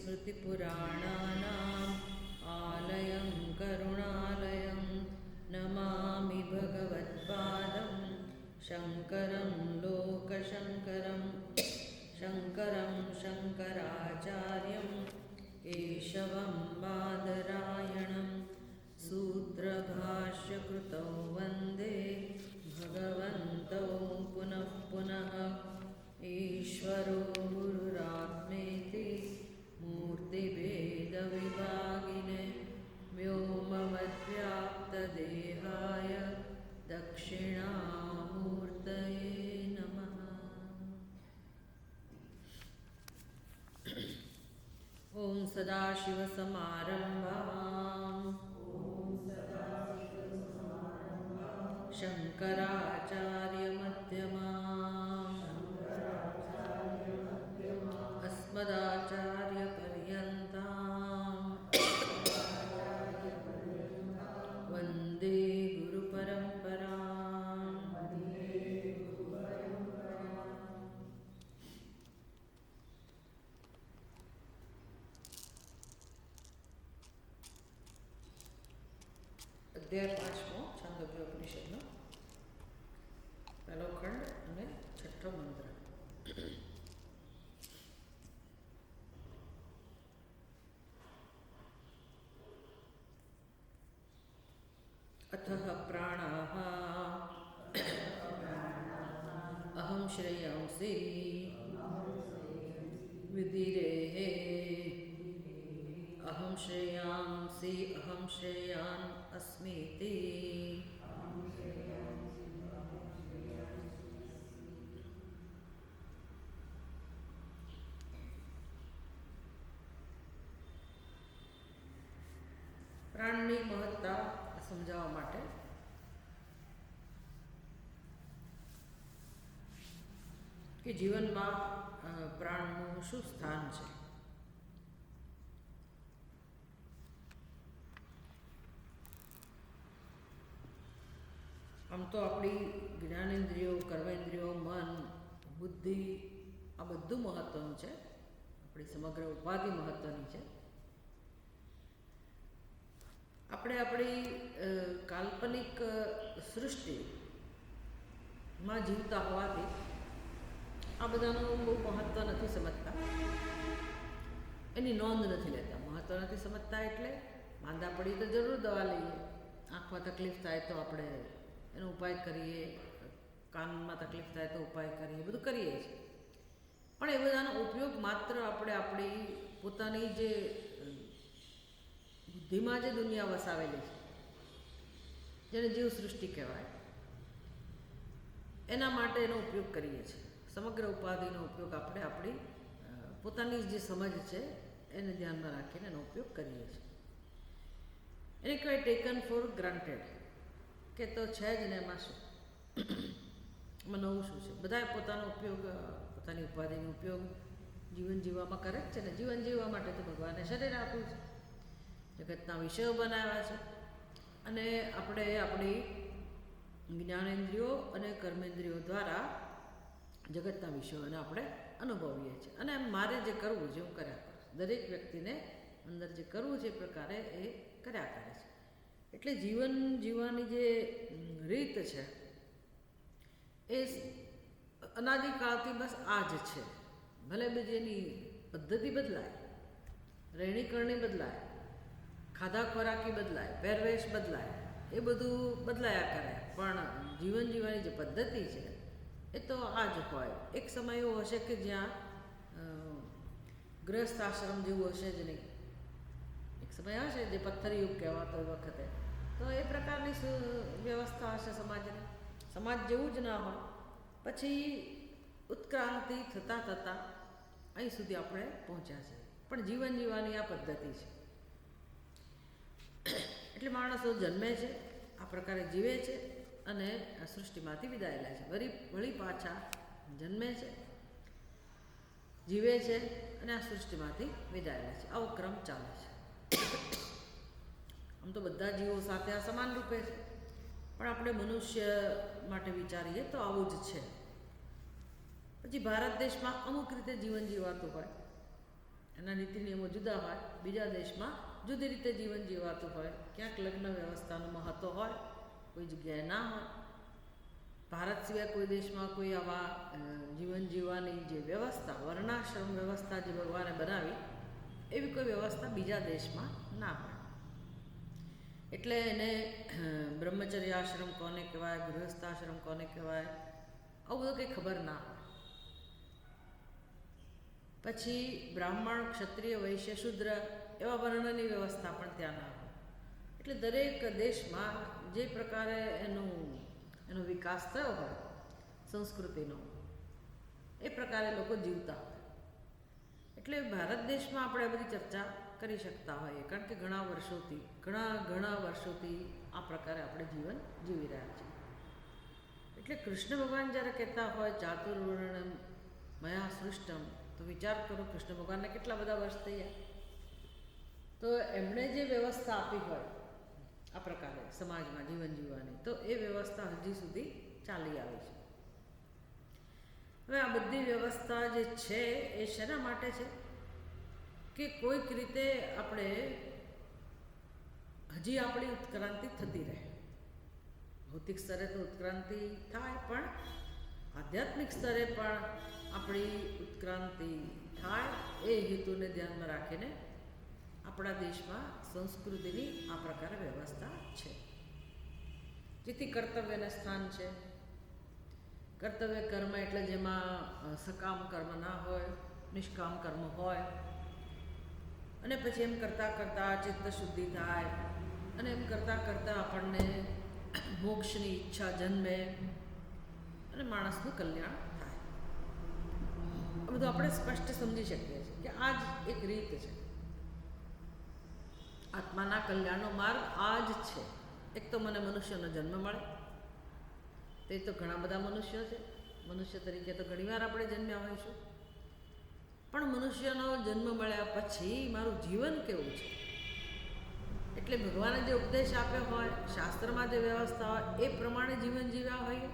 स्मृतिपुराणानाम् आलयं करुणालयं नमामि भगवत्पादं शङ्करं लोकशङ्करं शङ्करं शङ्कराचार्यं केशवं बादरायणं सूत्रभाष्यकृतौ वन्दे भगवन्तौ पुनः पुनः ईश्वरो गुरुरात्मेति मूर्तिभेदविभागिने व्योमवद्व्याप्तदेहाय दक्षिणामूर्तये नमः। ॐ सदाशिवसमारम्भाम् शङ्कराचार्यमध्यमाम् अस्मदाचार्यपर्यन्ताम् वन्दे गुरुपरम्पराम्। अध्याय 5 छांदोग्योपनिषदનો પહેલો ખંડ અને છઠ્ઠો મંત્ર। अथः प्राणाः अहं श्रेयांसि विदिरेः अहं श्रेयांसि अहं श्रेयान् अस्मीति प्राणनी महत्ता समझावा माटे कि जीवन में प्राणनु शुं स्थान है। आम तो अपनी ज्ञानेन्द्रियों कर्मेन्द्रियों मन बुद्धि आ बधुं महत्वनुं छे। अपनी समग्र उपाधि महत्वनी है। આપણે આપણી કાલ્પનિક સૃષ્ટિમાં જીવતા હોવાથી આ બધાનું બહુ મહત્ત્વ નથી સમજતા, એની નોંધ નથી લેતા। મહત્ત્વ નથી સમજતા એટલે માંદા પડીએ તો જરૂર દવા લઈએ, આંખમાં તકલીફ થાય તો આપણે એનો ઉપાય કરીએ, કાનમાં તકલીફ થાય તો ઉપાય કરીએ, બધું કરીએ છીએ। પણ એ બધાનો ઉપયોગ માત્ર આપણે આપણી પોતાની જે बुद्धिमां जे दुनिया वसावेली है, जेने जीव सृष्टि कहेवाय, एना माटे एनो उपयोग करीए छीए। समग्र उपाधिनो उपयोग आपणे आपणी पोतानी जे समझ छे एने ध्यानमां राखीने एनो उपयोग करीए छीए। एने कहेवाय टेकन फॉर ग्रांटेड के तो छे ज ने एमां शुं, एमां नवुं शुं छे। बधाए पोतानो उपयोग पोतानी उपाधिनो उपयोग जीवन जीववामां करे ज छे ने। जीवन जीववा माटे तो भगवाने शरीर आप्युं छे, जगतना विषयों बनाव्या छे अने आपणे आपणी ज्ञानेन्द्रियों अने कर्मेन्द्रियों द्वारा जगतना विषयोने आपणे अनुभवीए छीए। अने मारे जे करवुं छे हुं कर्या करूं छुं। दरेक व्यक्तिने अंदर जे करवुं छे ए प्रकारे ए कर्या करे छे। एटले जीवन जीववानी जे रीत छे ए अनादिकाळथी बस आ ज छे। भले बीजेनी पद्धति बदलाय, રહેણી કરણી બદલાય, ખાધા ખોરાકી બદલાય, પહેરવેશ બદલાય, એ બધું બદલાયા કરે, પણ જીવન જીવવાની જે પદ્ધતિ છે એ તો આ જ હોય। એક સમય એવો હશે કે જ્યાં ગૃહસ્થ આશ્રમ જેવું હશે જ નહીં। એક સમય હશે જે પથ્થર યુગ કહેવાતો એ વખતે, તો એ પ્રકારની વ્યવસ્થા હશે સમાજની। સમાજ જેવું જ ના હોય। પછી ઉત્ક્રાંતિ થતાં થતાં અહીં સુધી આપણે પહોંચ્યા છે। પણ જીવન જીવવાની આ પદ્ધતિ છે। એટલે માણસો જન્મે છે, આ પ્રકારે જીવે છે અને આ સૃષ્ટિમાંથી વિદાય લે છે। વળી પાછા જન્મે છે, જીવે છે અને આ સૃષ્ટિમાંથી વિદાય લે છે। આવો ક્રમ ચાલે છે। આમ તો બધા જીવો સાથે આ સમાન રૂપે છે, પણ આપણે મનુષ્ય માટે વિચારીએ તો આવું જ છે। પછી ભારત દેશમાં અમુક રીતે જીવન જીવાતું હોય એના નીતિ નિયમો જુદા હોય, બીજા દેશમાં જુદી રીતે જીવન જીવાતું હોય, ક્યાંક લગ્ન વ્યવસ્થાનું મહત્ત્વ હોય, કોઈ જગ્યાએ ના હોય. ભારત સિવાય કોઈ દેશમાં કોઈ આવા જીવન જીવવાની જે વ્યવસ્થા, વર્ણાશ્રમ વ્યવસ્થા જે ભગવાને બનાવી એવી કોઈ વ્યવસ્થા બીજા દેશમાં ના હોય. એટલે એને બ્રહ્મચર્ય આશ્રમ કોને કહેવાય, ગૃહસ્થાશ્રમ કોને કહેવાય, આવું બધું કંઈ ખબર ના હોય. પછી બ્રાહ્મણ, ક્ષત્રિય, વૈશ્ય, શૂદ્ર એવા વર્ણની વ્યવસ્થા પણ ત્યાં ના હોય. એટલે દરેક દેશમાં જે પ્રકારે એનો વિકાસ થયો હોય સંસ્કૃતિનો, એ પ્રકારે લોકો જીવતા હોય. એટલે ભારત દેશમાં આપણે આ બધી ચર્ચા કરી શકતા હોઈએ, કારણ કે ઘણા વર્ષોથી આ પ્રકારે આપણે જીવન જીવી રહ્યા છીએ. એટલે કૃષ્ણ ભગવાન જ્યારે કહેતા હોય ચાતુર્વર્ણમ મયા સૃષ્ટમ, તો વિચાર કરો કૃષ્ણ ભગવાનને કેટલા બધા વર્ષ થયા. તો એમણે જે વ્યવસ્થા આપી હોય આ પ્રકારે સમાજમાં જીવન જીવવાની, તો એ વ્યવસ્થા હજી સુધી ચાલી આવી છે. હવે આ બધી વ્યવસ્થા જે છે એ શેના માટે છે કે કોઈક રીતે આપણે હજી આપણી ઉત્ક્રાંતિ થતી રહે. ભૌતિક સ્તરે તો ઉત્ક્રાંતિ થાય, પણ આધ્યાત્મિક સ્તરે પણ આપણી ઉત્ક્રાંતિ થાય એ હેતુને ધ્યાનમાં રાખીને આપણા દેશમાં સંસ્કૃતિની આ પ્રકારે વ્યવસ્થા છે. જેથી કર્તવ્યને સ્થાન છે. કર્તવ્ય કર્મ એટલે જેમાં સકામ કર્મ ના હોય, નિષ્કામ કર્મ હોય, અને પછી એમ કરતાં કરતાં ચિત્ત શુદ્ધિ થાય, અને એમ કરતાં કરતાં આપણને મોક્ષની ઈચ્છા જન્મે અને માણસનું કલ્યાણ થાય. આ બધું આપણે સ્પષ્ટ સમજી શકીએ છીએ કે આ જ એક રીત છે. આત્માના કલ્યાણનો માર્ગ આ જ છે. એક તો મને મનુષ્યનો જન્મ મળે, તે તો ઘણા બધા મનુષ્યો છે. મનુષ્ય તરીકે તો ઘણીવાર આપણે જન્મ્યા હોઈશું, પણ મનુષ્યનો જન્મ મળ્યા પછી મારું જીવન કેવું છે, એટલે ભગવાને જે ઉપદેશ આપ્યો હોય, શાસ્ત્રમાં જે વ્યવસ્થા હોય એ પ્રમાણે જીવન જીવ્યા હોઈએ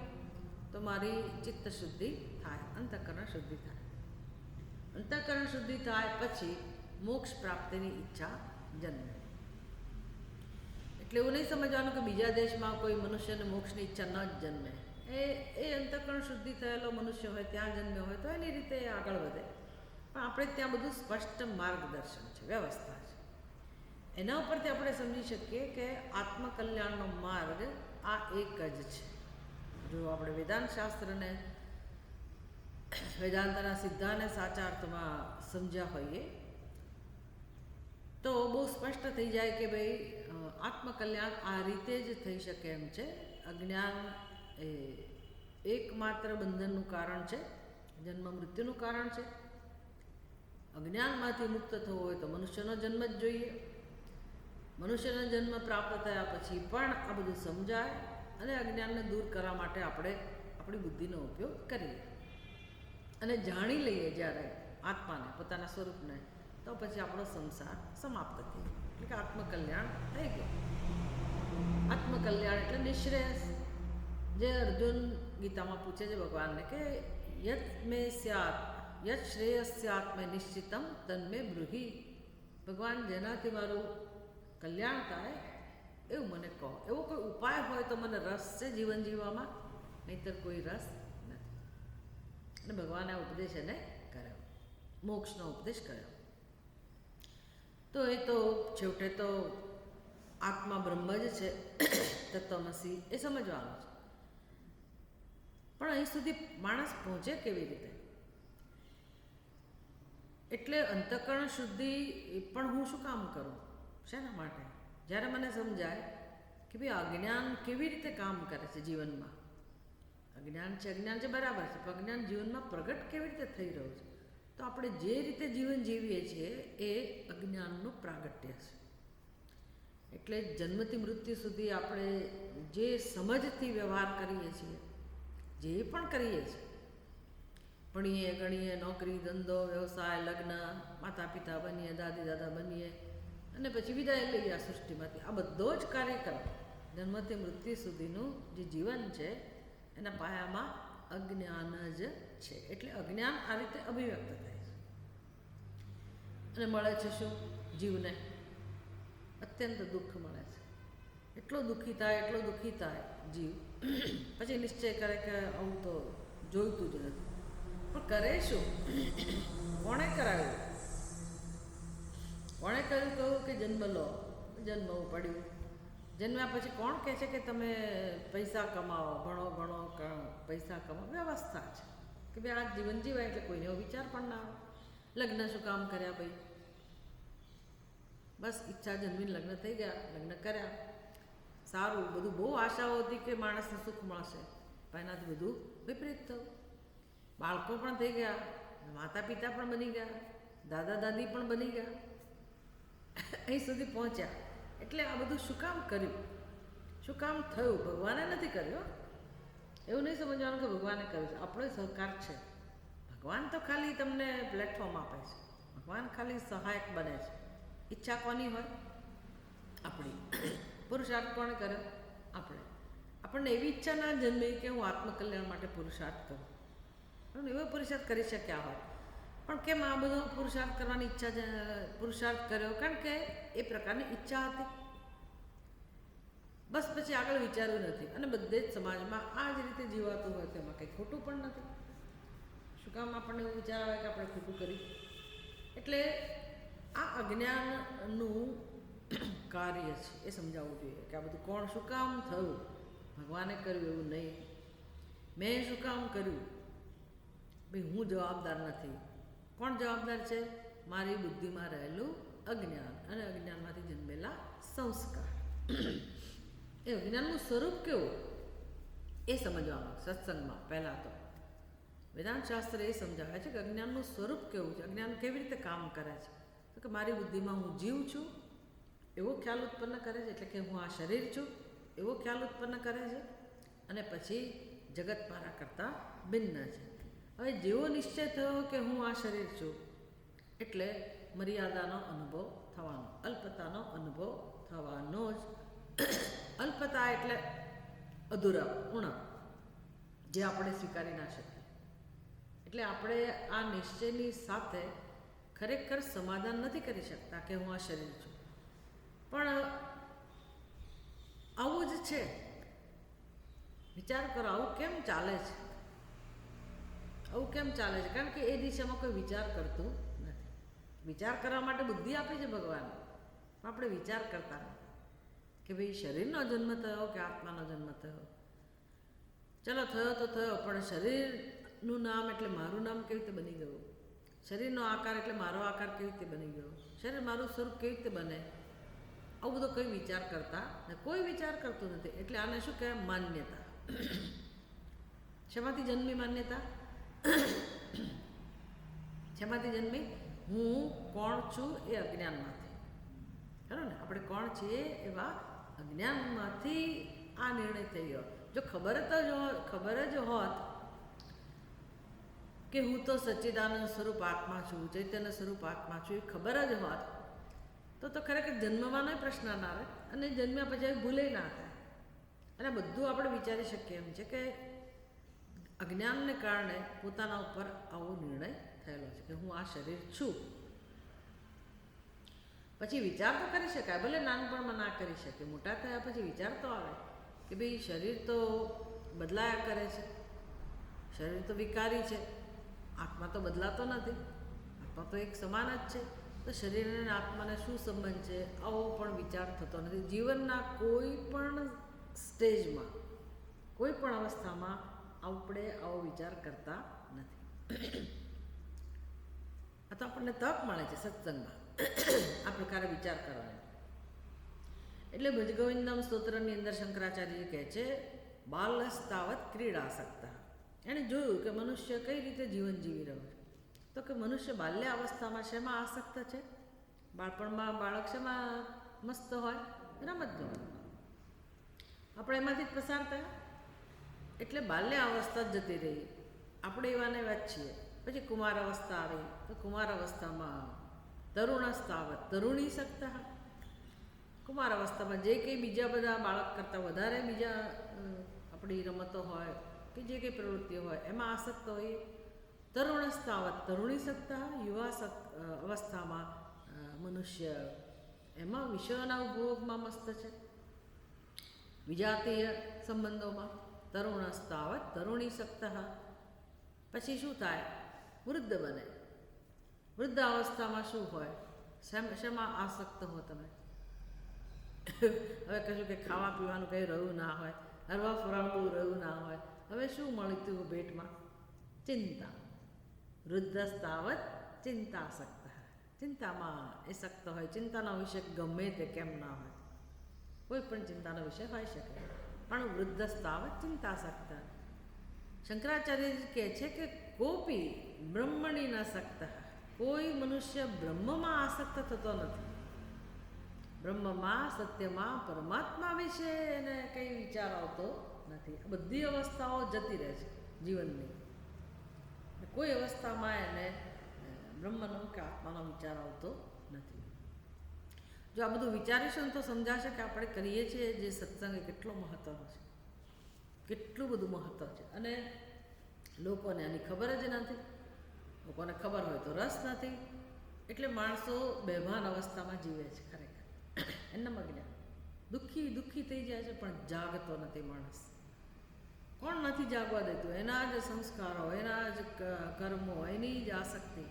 તો મારી ચિત્ત શુદ્ધિ થાય, અંતઃકરણ શુદ્ધિ થાય. અંતઃકરણ શુદ્ધિ થાય પછી મોક્ષ પ્રાપ્તિની ઈચ્છા જન્મે. એટલે એવું નહીં સમજવાનું કે બીજા દેશમાં કોઈ મનુષ્યને મોક્ષની ઈચ્છા ન જ જન્મે. એ અંતઃકરણ શુદ્ધિ થયેલો મનુષ્ય હોય, ત્યાં જન્મ્યો હોય તો એની રીતે આગળ વધે. પણ આપણે ત્યાં બધું સ્પષ્ટ માર્ગદર્શન છે, વ્યવસ્થા છે. એના ઉપરથી આપણે સમજી શકીએ કે આત્મકલ્યાણનો માર્ગ આ એક જ છે. જો આપણે વેદાંત શાસ્ત્રને, વેદાંતના સિદ્ધાને સાચા અર્થમાં સમજ્યા હોઈએ તો બહુ સ્પષ્ટ થઈ જાય કે ભાઈ આત્મકલ્યાણ આ રીતે જ થઈ શકે એમ છે. અજ્ઞાન એ એકમાત્ર બંધનનું કારણ છે, જન્મ મૃત્યુનું કારણ છે. અજ્ઞાનમાંથી મુક્ત થવું હોય તો મનુષ્યનો જન્મ જ જોઈએ. મનુષ્યનો જન્મ પ્રાપ્ત થયા પછી પણ આ બધું સમજાય અને અજ્ઞાનને દૂર કરવા માટે આપણે આપણી બુદ્ધિનો ઉપયોગ કરીએ અને જાણી લઈએ જ્યારે આત્માને, પોતાના સ્વરૂપને, તો પછી આપણો સંસાર સમાપ્ત થઈ ગયો. એટલે કે આત્મકલ્યાણ થઈ ગયું. આત્મકલ્યાણ એટલે નિશ્રેયસ. જે અર્જુન ગીતામાં પૂછે છે ભગવાનને કે યત મે સ્યાત યત શ્રેયસ્યાત મેં નિશ્ચિતમ તન્મે બ્રૂહિ. ભગવાન, જેનાથી મારું કલ્યાણ થાય એવું મને કહો. એવો કોઈ ઉપાય હોય તો મને રસ છે જીવન જીવવામાં, નહીંતર કોઈ રસ નથી. અને ભગવાને ઉપદેશ એને કર્યો, મોક્ષનો ઉપદેશ કર્યો. તો એ તો છેવટે તો આત્મા બ્રહ્મ જ છે, તત્વમસી, એ સમજવાનું છે. પણ અહીં સુધી માણસ પહોંચે કેવી રીતે? એટલે અંતઃકરણ શુદ્ધિ પણ હું શું કામ કરું, શેના માટે? જ્યારે મને સમજાય કે ભાઈ અજ્ઞાન કેવી રીતે કામ કરે છે જીવનમાં. અજ્ઞાન છે બરાબર છે, પણ અજ્ઞાન જીવનમાં પ્રગટ કેવી રીતે થઈ રહ્યું છે, તો આપણે જે રીતે જીવન જીવીએ છીએ એ અજ્ઞાનનું પ્રાગટ્ય છે. એટલે જન્મથી મૃત્યુ સુધી આપણે જે સમજથી વ્યવહાર કરીએ છીએ, જે પણ કરીએ છીએ, ભણીએ ગણીએ, નોકરી ધંધો વ્યવસાય, લગ્ન, માતા પિતા બનીએ, દાદી દાદા બનીએ અને પછી વિદાય લઈએ આ સૃષ્ટિમાંથી, આ બધો જ કાર્યક્રમ જન્મથી મૃત્યુ સુધીનું જે જીવન છે એના પાયામાં અજ્ઞાન જ છે. એટલે અજ્ઞાન આ રીતે અભિવ્યક્ત થાય છે. અને મળે છે શું? જીવને અત્યંત દુઃખ મળે છે. એટલો દુઃખી થાય જીવ, પછી નિશ્ચય કરે કે આવું તો જોઈતું જ નથી. પણ કરે શું? કોણે કરાવ્યું? કોણે કહ્યું કે જન્મ લો? જન્મવું પડ્યું. જન્મ્યા પછી કોણ કહે છે કે તમે પૈસા કમાવો, ઘણો પૈસા કમાવો? વ્યવસ્થા છે કે ભાઈ આ જીવન જીવાય એટલે કોઈને એવો વિચાર પણ ના આવે. લગ્ન શું કામ કર્યા ભાઈ? બસ ઈચ્છા જન્મીને લગ્ન થઈ ગયા, લગ્ન કર્યા, સારું બધું. બહુ આશાઓ હતી કે માણસને સુખ મળશે, પણ એનાથી બધું વિપરીત થયું. બાળકો પણ થઈ ગયા, માતા પિતા પણ બની ગયા, દાદા દાદી પણ બની ગયા, અહીં સુધી પહોંચ્યા. એટલે આ બધું શું કામ કર્યું? શું કામ થયું? ભગવાને નથી કર્યું. એવું નહીં સમજવાનું કે ભગવાને કર્યું છે, આપણો સહકાર છે. ભગવાન તો ખાલી તમને પ્લેટફોર્મ આપે છે, ભગવાન ખાલી સહાયક બને છે. ઈચ્છા કોની હોય? આપણી. પુરુષાર્થ કોણે કર્યો? આપણે. આપણને એવી ઈચ્છા ના જન્મે કે હું આત્મકલ્યાણ માટે પુરુષાર્થ કરું. એવો પુરુષાર્થ કરી શક્યા હોય, પણ કેમ આ બધો પુરુષાર્થ કરવાની પુરુષાર્થ કર્યો? કારણ કે એ પ્રકારની ઈચ્છા હતી. બસ પછી આગળ વિચાર્યું નથી. અને બધે જ સમાજમાં આ જ રીતે જીવાતું હોય, તેમાં કંઈ ખોટું પણ નથી. શું કામ આપણને એવું વિચાર આવે કે આપણે ખોટું કરી? એટલે આ અજ્ઞાનનું કાર્ય છે, એ સમજાવવું જોઈએ કે આ બધું કોણ શું કામ થયું? ભગવાને કર્યું એવું નહીં. મેં શું કામ કર્યું? ભાઈ હું જવાબદાર નથી. કોણ જવાબદાર છે? મારી બુદ્ધિમાં રહેલું અજ્ઞાન અને અજ્ઞાનમાંથી જન્મેલા સંસ્કાર. એ અજ્ઞાનનું સ્વરૂપ કેવું એ સમજવાનું સત્સંગમાં. પહેલાં તો વેદાંત શાસ્ત્ર એ સમજાવે છે કે અજ્ઞાનનું સ્વરૂપ કેવું છે, અજ્ઞાન કેવી રીતે કામ કરે છે. તો કે મારી બુદ્ધિમાં હું જીવ છું એવો ખ્યાલ ઉત્પન્ન કરે છે, એટલે કે હું આ શરીર છું એવો ખ્યાલ ઉત્પન્ન કરે છે, અને પછી જગત મારા કરતાં ભિન્ન છે. હવે જેવો નિશ્ચય થયો કે હું આ શરીર છું, એટલે મર્યાદાનો અનુભવ થવાનો, અલ્પતાનો અનુભવ થવાનો જ. અલ્પતા એટલે અધૂરા, ઉણપ, જે આપણે સ્વીકારી ના શકીએ. એટલે આપણે આ નિશ્ચયની સાથે ખરેખર સમાધાન નથી કરી શકતા કે હું આ શરીર છું. પણ આવું જ છે. વિચાર કરો, આવું કેમ ચાલે છે? આવું કેમ ચાલે છે? કારણ કે એ દિશામાં કોઈ વિચાર કરતું નથી. વિચાર કરવા માટે બુદ્ધિ આપી છે ભગવાન, પણ આપણે વિચાર કરતા નથી કે ભાઈ શરીરનો જન્મ થયો કે આત્માનો જન્મ થયો. ચલો થયો તો થયો, પણ શરીરનું નામ એટલે મારું નામ કેવી રીતે બની ગયું? શરીરનો આકાર એટલે મારો આકાર કેવી રીતે બની ગયો? શરીર મારું સ્વરૂપ કેવી રીતે બને? આવું બધો કોઈ વિચાર કરતા ને, કોઈ વિચાર કરતું નથી. એટલે આને શું કહેવાય? માન્યતા. શેમાંથી જન્મી માન્યતા? શેમાંથી જન્મી? હું કોણ છું એ અજ્ઞાનમાંથી. ખરું ને? આપણે કોણ છીએ એવા અજ્ઞાનમાંથી આ નિર્ણય થઈ ગયો. જો ખબર જ હોત કે હું તો સચ્ચિદાનંદ સ્વરૂપ આત્મા છું, ચૈતન્ય સ્વરૂપ આત્મા છું, એ ખબર જ હોત તો ખરેખર જન્મવાનો પ્રશ્ન ના આવે, અને જન્મ્યા પછી ભૂલે ના થાય. અને બધું આપણે વિચારી શકીએ એમ છે કે અજ્ઞાનને કારણે પોતાના ઉપર આવો નિર્ણય થયેલો છે કે હું આ શરીર છું. પછી વિચાર તો કરી શકાય, ભલે નાનપણમાં ના કરી શકે, મોટા થયા પછી વિચાર તો આવે કે ભાઈ શરીર તો બદલાયા કરે છે, શરીર તો વિકારી છે, આત્મા તો બદલાતો નથી, આત્મા તો એક સમાન જ છે. તો શરીર અને આત્માને શું સંબંધ છે? આવો પણ વિચાર થતો નથી. જીવનના કોઈ પણ સ્ટેજમાં, કોઈ પણ અવસ્થામાં આપણે આવો વિચાર કરતા નથી. આ તો આપણને તક મળે છે સત્સંગમાં આ પ્રકારે વિચાર કરવાનો. એટલે ભજગોવિંદમ સ્તોત્રની અંદર શંકરાચાર્ય કહે છે, બાલસ્તાવત ક્રીડાસક્ત. એણે જોયું કે મનુષ્ય કઈ રીતે જીવન જીવી રહ્યો છે. તો કે મનુષ્ય બાલ્ય અવસ્થામાં શેમાં આસક્ત છે? બાળપણમાં બાળક શેમાં મસ્ત હોય? રમત ગમતમાં. આપણે એમાંથી જ પસાર થયા, એટલે બાલ્ય અવસ્થા જ જતી રહી. આપણે એવાને એવા જ છીએ. પછી કુમાર અવસ્થા આવી, તો કુમાર અવસ્થામાં તરુણસ્તાવત તરુણી સક્ત. કુમાર અવસ્થામાં જે કંઈ બીજા બધા બાળક કરતાં વધારે બીજા આપણી રમતો હોય કે જે કંઈ પ્રવૃત્તિઓ હોય એમાં આસક્ત હોઈએ. તરુણસ્તાવત તરુણી સત્તા, અવસ્થામાં મનુષ્ય એમાં વિષયોના ઉપભોગમાં મસ્ત છે. વિજાતીય સંબંધોમાં તરુણસ્તાવત તરુણી સત્તા. પછી શું થાય? વૃદ્ધ બને. વૃદ્ધ અવસ્થામાં શું હોય? શેમાં આસક્ત હો તમે? હવે કશું કે ખાવા પીવાનું કંઈ રહ્યું ના હોય, હરવા ફરવાનું બહુ રહ્યું ના હોય. હવે શું મળ્યું ભેટમાં? ચિંતા. વૃદ્ધસ્તાવત ચિંતાસક્ત. ચિંતામાં એ સક્ત હોય. ચિંતાનો વિષય ગમે તે કેમ ના હોય, કોઈ પણ ચિંતાનો વિષય હોઈ શકે, પણ વૃદ્ધસ્તાવત ચિંતાસક્ત. શંકરાચાર્યજી કહે છે કે કોપી બ્રહ્મણી ન સક્ત. કોઈ મનુષ્ય બ્રહ્મમાં આસક્ત થતો નથી. બ્રહ્મમાં, સત્યમાં, પરમાત્મા વિશે એને કંઈ વિચાર આવતો નથી. આ બધી અવસ્થાઓ જતી રહે છે જીવનની. કોઈ અવસ્થામાં એને બ્રહ્મનો કે આત્માનો વિચાર આવતો નથી. જો આ બધું વિચારીશું તો સમજાશે કે આપણે કરીએ છીએ જે સત્સંગ એ કેટલો મહત્ત્વનો છે, કેટલું બધું મહત્ત્વ છે. અને લોકોને આની ખબર જ નથી. લોકોને ખબર હોય તો રસ નથી. એટલે માણસો બેભાન અવસ્થામાં જીવે છે. ખરેખર એમના મગ્ન દુઃખી થઈ જાય છે, પણ જાગતો નથી માણસ. કોણ નથી જાગવા દેતું? એના જ સંસ્કારો, એના જ કર્મો, એની જ આસક્તિ.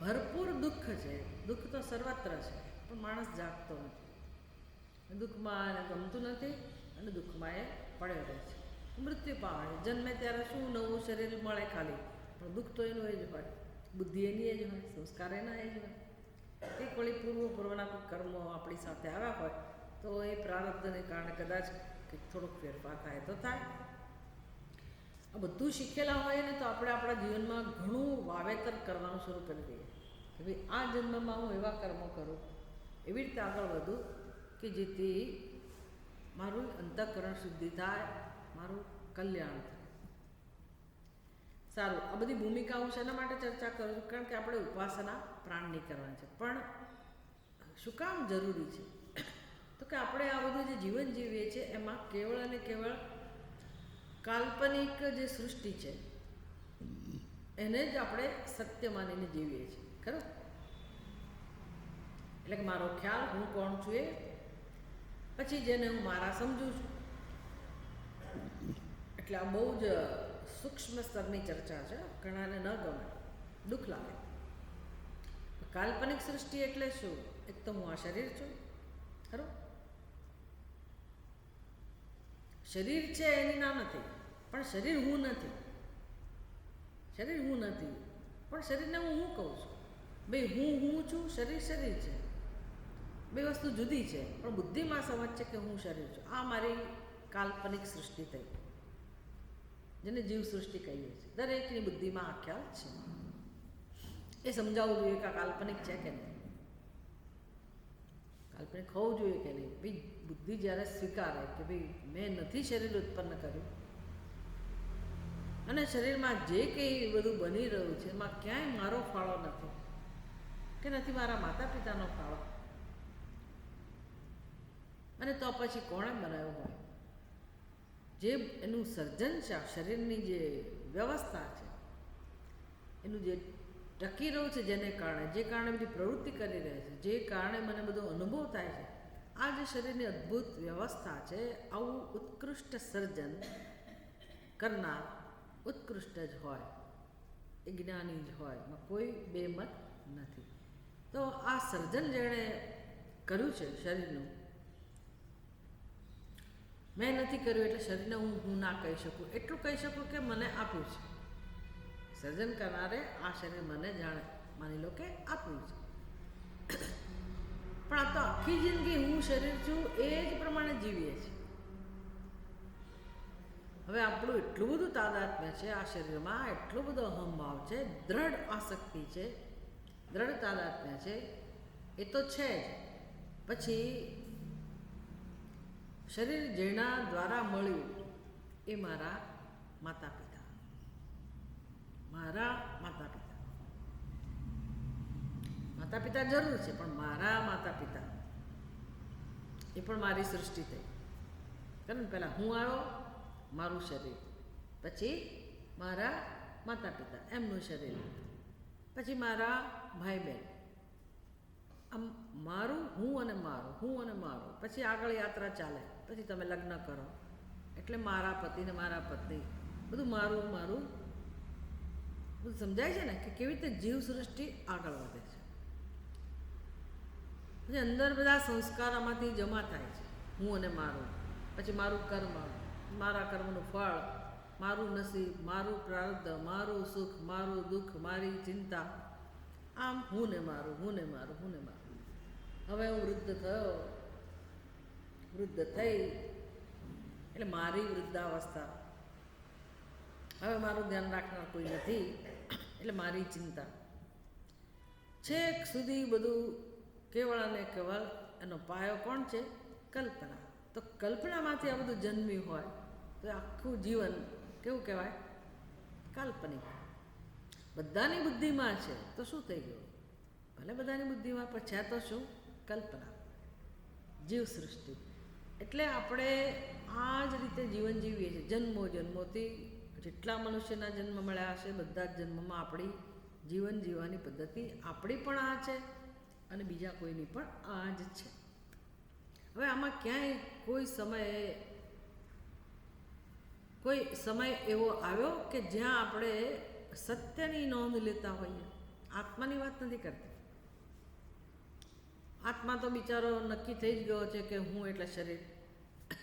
ભરપૂર દુઃખ છે. દુઃખ તો સર્વત્ર છે, પણ માણસ જાગતો નથી. દુઃખમાં એને ગમતું નથી અને દુઃખમાં એ પડ્યો રહે છે. મૃત્યુ પામે છે. જન્મે ત્યારે શું નવું શરીર મળે ખાલી, પણ દુઃખ તો એનું એ જ હોય. બુદ્ધિ એની એ જ હોય, સંસ્કાર એના એ જ હોય. એક વળી પૂર્વના કોઈ કર્મો આપણી સાથે આવ્યા હોય તો એ પ્રારબ્ધને કારણે કદાચ કંઈક થોડોક ફેરફાર થાય તો થાય. આ બધું શીખેલા હોય ને તો આપણે આપણા જીવનમાં ઘણું વાવેતર કરવાનું શરૂ કરી દઈએ કે ભાઈ આ જન્મમાં હું એવા કર્મો કરું, એવી રીતે આગળ વધું કે જેથી મારું અંતઃકરણ શુદ્ધિ થાય, મારું કલ્યાણ થાય. સારું, આ બધી ભૂમિકા હું શેના માટે ચર્ચા કરું છું? કારણ કે આપણે ઉપાસના પ્રાણની કરવાની છે. પણ શું કામ જરૂરી છે? તો કે આપણે આ બધું જે જીવન જીવીએ છીએ એમાં કેવળ અને કેવળ કાલ્પનિક જે સૃષ્ટિ છે એને જ આપણે સત્ય માનીને જીવીએ છીએ. ખરું? એટલે કે મારો ખ્યાલ, હું કોણ છું એ, પછી જેને હું મારા સમજું છું. એટલે આ બહુ જ સૂક્ષ્મ સ્તરની ચર્ચા છે. ઘણાને ન ગમે, દુઃખ લાગે. કાલ્પનિક સૃષ્ટિ એટલે શું? એક તો હું આ શરીર છું. ખરું? શરીર છે એની ના નથી, પણ શરીર હું નથી. શરીર હું નથી, પણ શરીરને હું કહું છું. ભાઈ હું છું, શરીર છે. બે વસ્તુ જુદી છે, પણ બુદ્ધિમાં સમજ છે કે હું શરીર છું. આ મારી કાલ્પનિક સૃષ્ટિ થઈ, જેને જીવ સૃષ્ટિ કહીએ છીએ. દરેકની બુદ્ધિમાં આ ખ્યાલ છે. એ સમજાવવું જોઈએ કે આ કાલ્પનિક છે કે નહીં, કાલ્પનિક હોવું જોઈએ કે નહીં. ભાઈ બુદ્ધિ જ્યારે સ્વીકારે કે ભાઈ મેં નથી શરીર ઉત્પન્ન કર્યું અને શરીરમાં જે કંઈ બધું બની રહ્યું છે એમાં ક્યાંય મારો ફાળો નથી, કે નથી મારા માતા પિતાનો ફાળો, અને તો પછી કોણે બનાવ્યું હોય? જે એનું સર્જન છે, શરીરની જે વ્યવસ્થા છે, એનું જે ટકી રહ્યું છે, જે કારણે બધી પ્રવૃત્તિ કરી રહે છે, જે કારણે મને બધો અનુભવ થાય છે, આ જે શરીરની અદ્ભુત વ્યવસ્થા છે, આવું ઉત્કૃષ્ટ સર્જન કરનાર ઉત્કૃષ્ટ જ હોય, એ જ્ઞાની જ હોય, એમાં કોઈ બેમત નથી. તો આ સર્જન જેણે કર્યું છે શરીરનું, મેં નથી કર્યું એટલે શરીરને હું ના કહી શકું. એટલું કહી શકું કે મને આપ્યું છે. સર્જન કરનારે આ શરીર મને જાણે માની લો કે આપ્યું છે. પણ આ તો આખી જિંદગી હું શરીર છું એ જ પ્રમાણે જીવીએ છીએ. હવે આપણું એટલું બધું તાદાત્મ્ય છે આ શરીરમાં, એટલો બધો અહંભાવ છે, દ્રઢ આસક્તિ છે, દ્રઢ તાદાત્મ્ય છે, એ તો છે જ. પછી શરીર જેના દ્વારા મળ્યું એ મારા માતા પિતા, માતા પિતા જરૂર છે, પણ મારા માતા પિતા એ પણ મારી સૃષ્ટિ થઈ. કારણ પહેલાં હું આવ્યો, મારું શરીર, પછી મારા માતા પિતા એમનું શરીર, પછી મારા ભાઈ બહેન, આમ મારું, હું અને મારું, હું અને મારું, પછી આગળ યાત્રા ચાલે, પછી તમે લગ્ન કરો એટલે મારા પતિ ને મારા પત્ની, બધું મારું મારું બધું સમજાય છે ને કે કેવી રીતે જીવ સૃષ્ટિ આગળ વધે છે. પછી અંદર બધા સંસ્કારોમાંથી જમા થાય છે, હું અને મારું, પછી મારું કર્મ, મારા કર્મનું ફળ, મારું નસીબ, મારું પ્રારબ્ધ, મારું સુખ, મારું દુઃખ, મારી ચિંતા, આમ હું ને મારું, હું ને મારું, હું ને મારું. હવે હું વૃદ્ધ થયો, વૃદ્ધ થઈ એટલે મારી વૃદ્ધાવસ્થા, હવે મારું ધ્યાન રાખનાર કોઈ નથી એટલે મારી ચિંતા, છેક સુધી બધું કેવળ અને કેવળ એનો પાયો કોણ છે? કલ્પના. તો કલ્પનામાંથી આ બધું જન્મ્યું હોય તો આખું જીવન કેવું કહેવાય? કાલ્પનિક. બધાની બુદ્ધિમાં છે તો શું થઈ ગયું? ભલે બધાની બુદ્ધિમાં પણ છે તો શું? કલ્પના, જીવ સૃષ્ટિ. એટલે આપણે આ જ રીતે જીવન જીવીએ છીએ. જન્મો જન્મોથી જેટલા મનુષ્યના જન્મ મળ્યા હશે બધા જ જન્મમાં આપણી જીવન જીવવાની પદ્ધતિ આપણી પણ આ છે અને બીજા કોઈની પણ આ જ છે. હવે આમાં ક્યાંય કોઈ સમય એવો આવ્યો કે જ્યાં આપણે સત્યની નોંધ લેતા હોઈએ. આત્માની વાત નથી કરતી. આત્મા તો બિચારો નક્કી થઈ જ ગયો છે કે હું એટલે શરીર,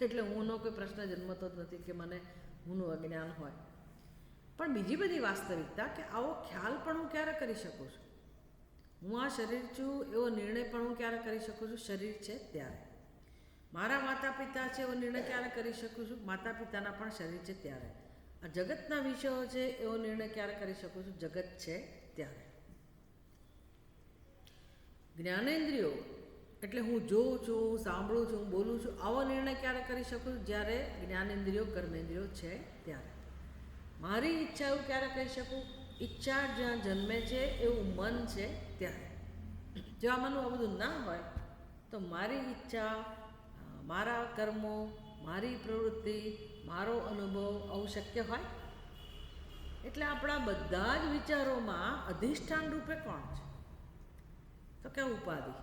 એટલે હુંનો કોઈ પ્રશ્ન જન્મતો જ નથી કે મને હુંનું અજ્ઞાન હોય. પણ બીજી બધી વાસ્તવિકતા કે આવો ખ્યાલ પણ હું ક્યારે કરી શકું છું? હું આ શરીર છું એવો નિર્ણય પણ હું ક્યારે કરી શકું છું? શરીર છે ત્યારે. મારા માતા પિતા છે એવો નિર્ણય ક્યારે કરી શકું છું? માતા પિતાના પણ શરીર છે ત્યારે. આ જગતના વિષયો છે એવો નિર્ણય ક્યારે કરી શકું છું? જગત છે ત્યારે. જ્ઞાનેન્દ્રિયો એટલે હું જોઉં છું, સાંભળું છું, બોલું છું, આવો નિર્ણય ક્યારે કરી શકું છું? જ્યારે જ્ઞાનેન્દ્રિયો કર્મેન્દ્રિયો છે ત્યારે. મારી ઈચ્છા એવું ક્યારે કહી શકું? ઈચ્છા જ્યાં જન્મે છે એવું મન છે ત્યારે. જો આ મનનું આ બધું ના હોય તો મારી ઈચ્છા, મારા કર્મો, મારી પ્રવૃત્તિ, મારો અનુભવ આવું શક્ય હોય? એટલે આપણા બધા જ વિચારોમાં અધિષ્ઠાન રૂપે કોણ છે? તો કે ઉપાધિ.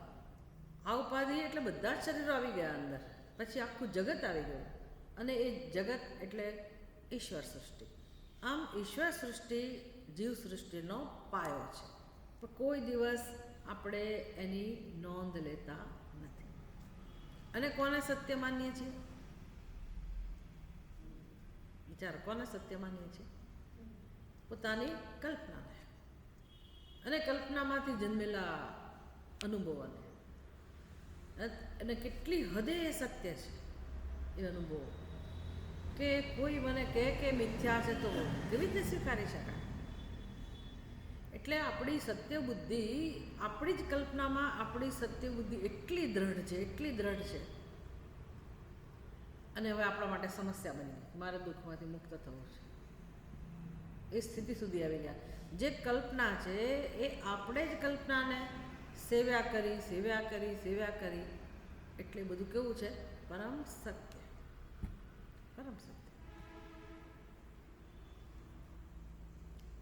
આ ઉપાધિ એટલે બધા જ શરીરો આવી ગયા અંદર, પછી આખું જગત આવી ગયું અને એ જગત એટલે ઈશ્વર સૃષ્ટિ. આમ ઈશ્વર સૃષ્ટિ જીવ સૃષ્ટિનો પાયો છે, પણ કોઈ દિવસ આપણે એની નોંધ લેતા નથી. અને કોને સત્ય માનીએ છીએ? વિચાર, કોને સત્ય માનીએ છીએ? પોતાની કલ્પનાને અને કલ્પનામાંથી જન્મેલા અનુભવોને. અને કેટલી હદે એ સત્ય છે એ અનુભવો કે કોઈ મને કહે કે મિથ્યા છે તો કેવી રીતે સ્વીકારી શકાય? એટલે આપણી સત્ય બુદ્ધિ, આપણી જ કલ્પનામાં આપણી સત્ય બુદ્ધિ એટલી દ્રઢ છે, એટલી દ્રઢ છે. અને હવે આપણા માટે સમસ્યા બની ગઈ, મારે દુઃખમાંથી મુક્ત થવું છે. એ સ્થિતિ સુધી આવી ગયા. જે કલ્પના છે એ આપણે જ કલ્પનાને સેવ્યા કરી એટલે બધું કેવું છે? પરમ સત્ય. પરમ સત્ય.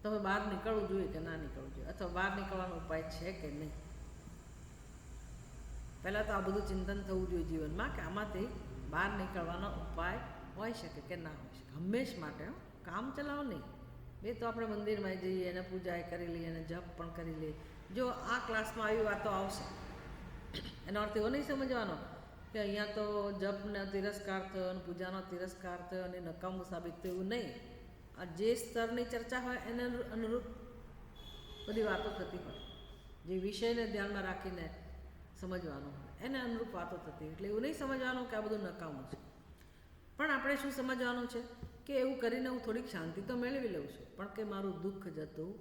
તમે બહાર નીકળવું જોઈએ કે ના નીકળવું જોઈએ, અથવા બહાર નીકળવાનો ઉપાય છે કે નહીં? પહેલાં તો આ બધું ચિંતન થવું જોઈએ જીવનમાં કે આમાંથી બહાર નીકળવાનો ઉપાય હોઈ શકે કે ના હોઈ શકે. હંમેશ માટે કામ ચલાવો નહીં. એ તો આપણે મંદિરમાં જઈએ અને પૂજા કરી લઈએ અને જપ પણ કરી લઈએ. જો આ ક્લાસમાં આવી વાતો આવશે એનો અર્થ એવો નહીં સમજવાનો કે અહીંયા તો જપનો તિરસ્કાર થયો અને પૂજાનો તિરસ્કાર થયો અને નકામું સાબિત થયું. નહીં. આ જે સ્તરની ચર્ચા હોય એને અનુરૂપ બધી વાતો થતી હોય, જે વિષયને ધ્યાનમાં રાખીને સમજવાનું હોય એને અનુરૂપ વાતો થતી. એટલે એવું નહીં સમજવાનું કે આ બધું નકામું છે. પણ આપણે શું સમજવાનું છે કે એવું કરીને હું થોડીક શાંતિ તો મેળવી લઉં છું, પણ કે મારું દુઃખ જતું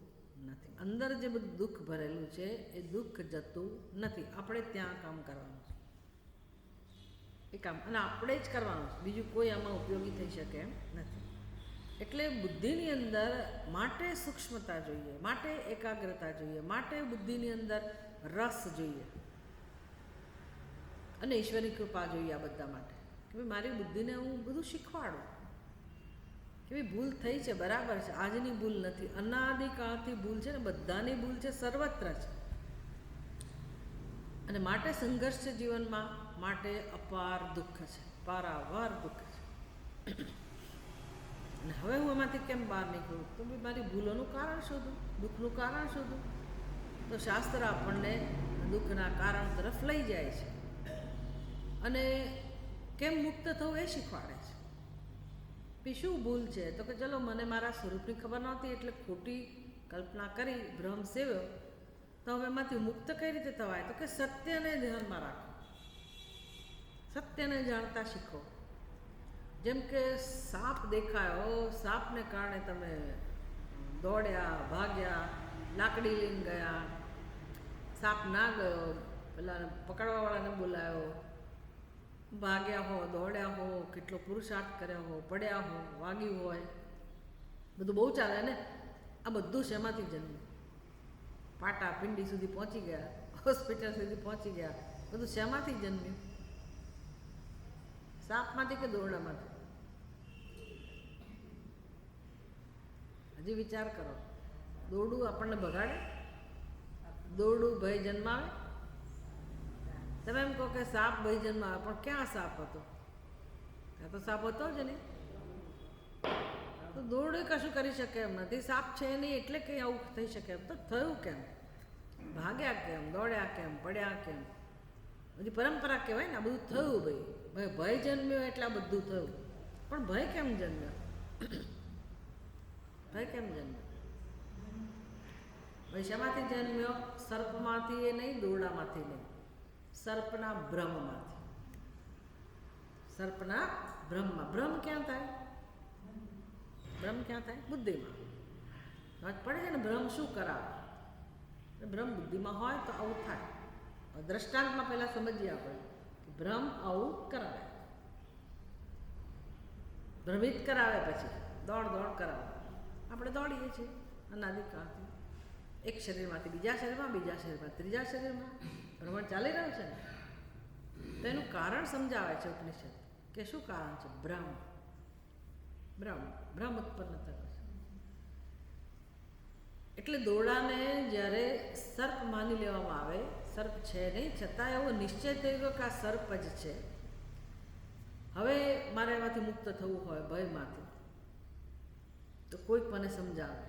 નથી. અંદર જે બધું દુઃખ ભરેલું છે એ દુઃખ જતું નથી. આપણે ત્યાં કામ કરવાનું છે, એ કામ અને આપણે જ કરવાનું છે. બીજું કોઈ આમાં ઉપયોગી થઈ શકે એમ નથી. એટલે બુદ્ધિની અંદર માટે સૂક્ષ્મતા જોઈએ, માટે એકાગ્રતા જોઈએ, માટે બુદ્ધિની અંદર રસ જોઈએ અને ઈશ્વરની કૃપા જોઈએ આ બધા માટે કે ભાઈ મારી બુદ્ધિને હું બધું શીખવાડું. એવી ભૂલ થઈ છે, બરાબર છે, આજની ભૂલ નથી, અનાદિકાળથી ભૂલ છે ને, બધાની ભૂલ છે, સર્વત્ર છે. અને માટે સંઘર્ષ છે જીવનમાં, માટે અપાર દુઃખ છે, પારાવાર દુઃખ છે. અને હવે હું એમાંથી કેમ બહાર નીકળું? તો બી મારી ભૂલોનું કારણ શોધું, દુઃખનું કારણ શોધું. તો શાસ્ત્ર આપણને દુઃખના કારણ તરફ લઈ જાય છે અને કેમ મુક્ત થવું એ શીખવાડે છે. પછી શું ભૂલ છે? તો કે ચલો મને મારા સ્વરૂપની ખબર નહોતી એટલે ખોટી કલ્પના કરી, ભ્રમ સેવ્યો, તો હવે એમાંથી મુક્ત કઈ રીતે થવાય? તો કે સત્યને ધ્યાનમાં રાખો, સત્યને જાણતા શીખો. જેમ કે સાપ દેખાયો, સાપને કારણે તમે દોડ્યા, ભાગ્યા, લાકડી લઈને ગયા, સાપ ના ગયો, પેલા પકડવાવાળાને બોલાયો, ભાગ્યા હો, દોડ્યા હો, કેટલો પુરુષાર્થ કર્યો હો, પડ્યા હો, વાગ્યું હોય, બધું બહુ ચાલે ને. આ બધું શેમાંથી જન્મ્યું? પાટા પિંડી સુધી પહોંચી ગયા, હોસ્પિટલ સુધી પહોંચી ગયા, બધું શેમાંથી જન્મ્યું? સાપમાંથી કે દોરડામાંથી? હજી વિચાર કરો. દોરડું આપણને બગાડે? દોરડું ભય જન્માવે? તમે એમ કહો કે સાપ ભય જન્માવે, પણ ક્યાં સાપ હતો? ત્યાં તો સાપ હતો જ નહીં. તો દોરડું કશું કરી શકે એમ નથી, સાપ છે નહીં એટલે કંઈ આવું થઈ શકે એમ. તો થયું કેમ? ભાગ્યા કેમ? દોડ્યા કેમ? પડ્યા કેમ? બધી પરંપરા કહેવાય ને. આ બધું થયું ભાઈ. ભય જન્મ્યો એટલે આ બધું થયું. પણ ભય કેમ જન્મ્યો? ભય કેમ જન્મ્યો? ભાઈ શેમાંથી જન્મ્યો? સર્પમાંથી એ નહીં, દોરડામાંથી નહીં, સર્પના ભ્રમમાંથી. સર્પના ભ્રમમાં. ભ્રમ ક્યાં થાય? ભ્રમ ક્યાં થાય? બુદ્ધિમાં. વાત પડે છે ને, ભ્રમ શું કરાવે? ભ્રમ બુદ્ધિમાં હોય તો આવું થાય. દ્રષ્ટાંતમાં પહેલાં સમજીએ આપણે કે ભ્રમ આવું કરાવે, ભ્રમિત કરાવે, પછી દોડ કરાવે. આપણે દોડીએ છીએ અનાદિકાળથી, એક શરીરમાંથી બીજા શરીરમાં, બીજા શરીરમાં ત્રીજા શરીરમાં ભ્રમણ ચાલી રહ્યું છે ને. તો એનું કારણ સમજાવે છે ઉપનિષદ કે શું કારણ છે? ભ્રમ. ભ્રમ ઉત્પન્ન થયો છે. એટલે દોરડાને જ્યારે સર્પ માની લેવામાં આવે, સર્પ છે નહીં, છતાં એવો નિશ્ચય થઈ ગયો કે આ સર્પ જ છે. હવે મારે એમાંથી મુક્ત થવું હોય ભયમાંથી, તો કોઈક મને સમજાવે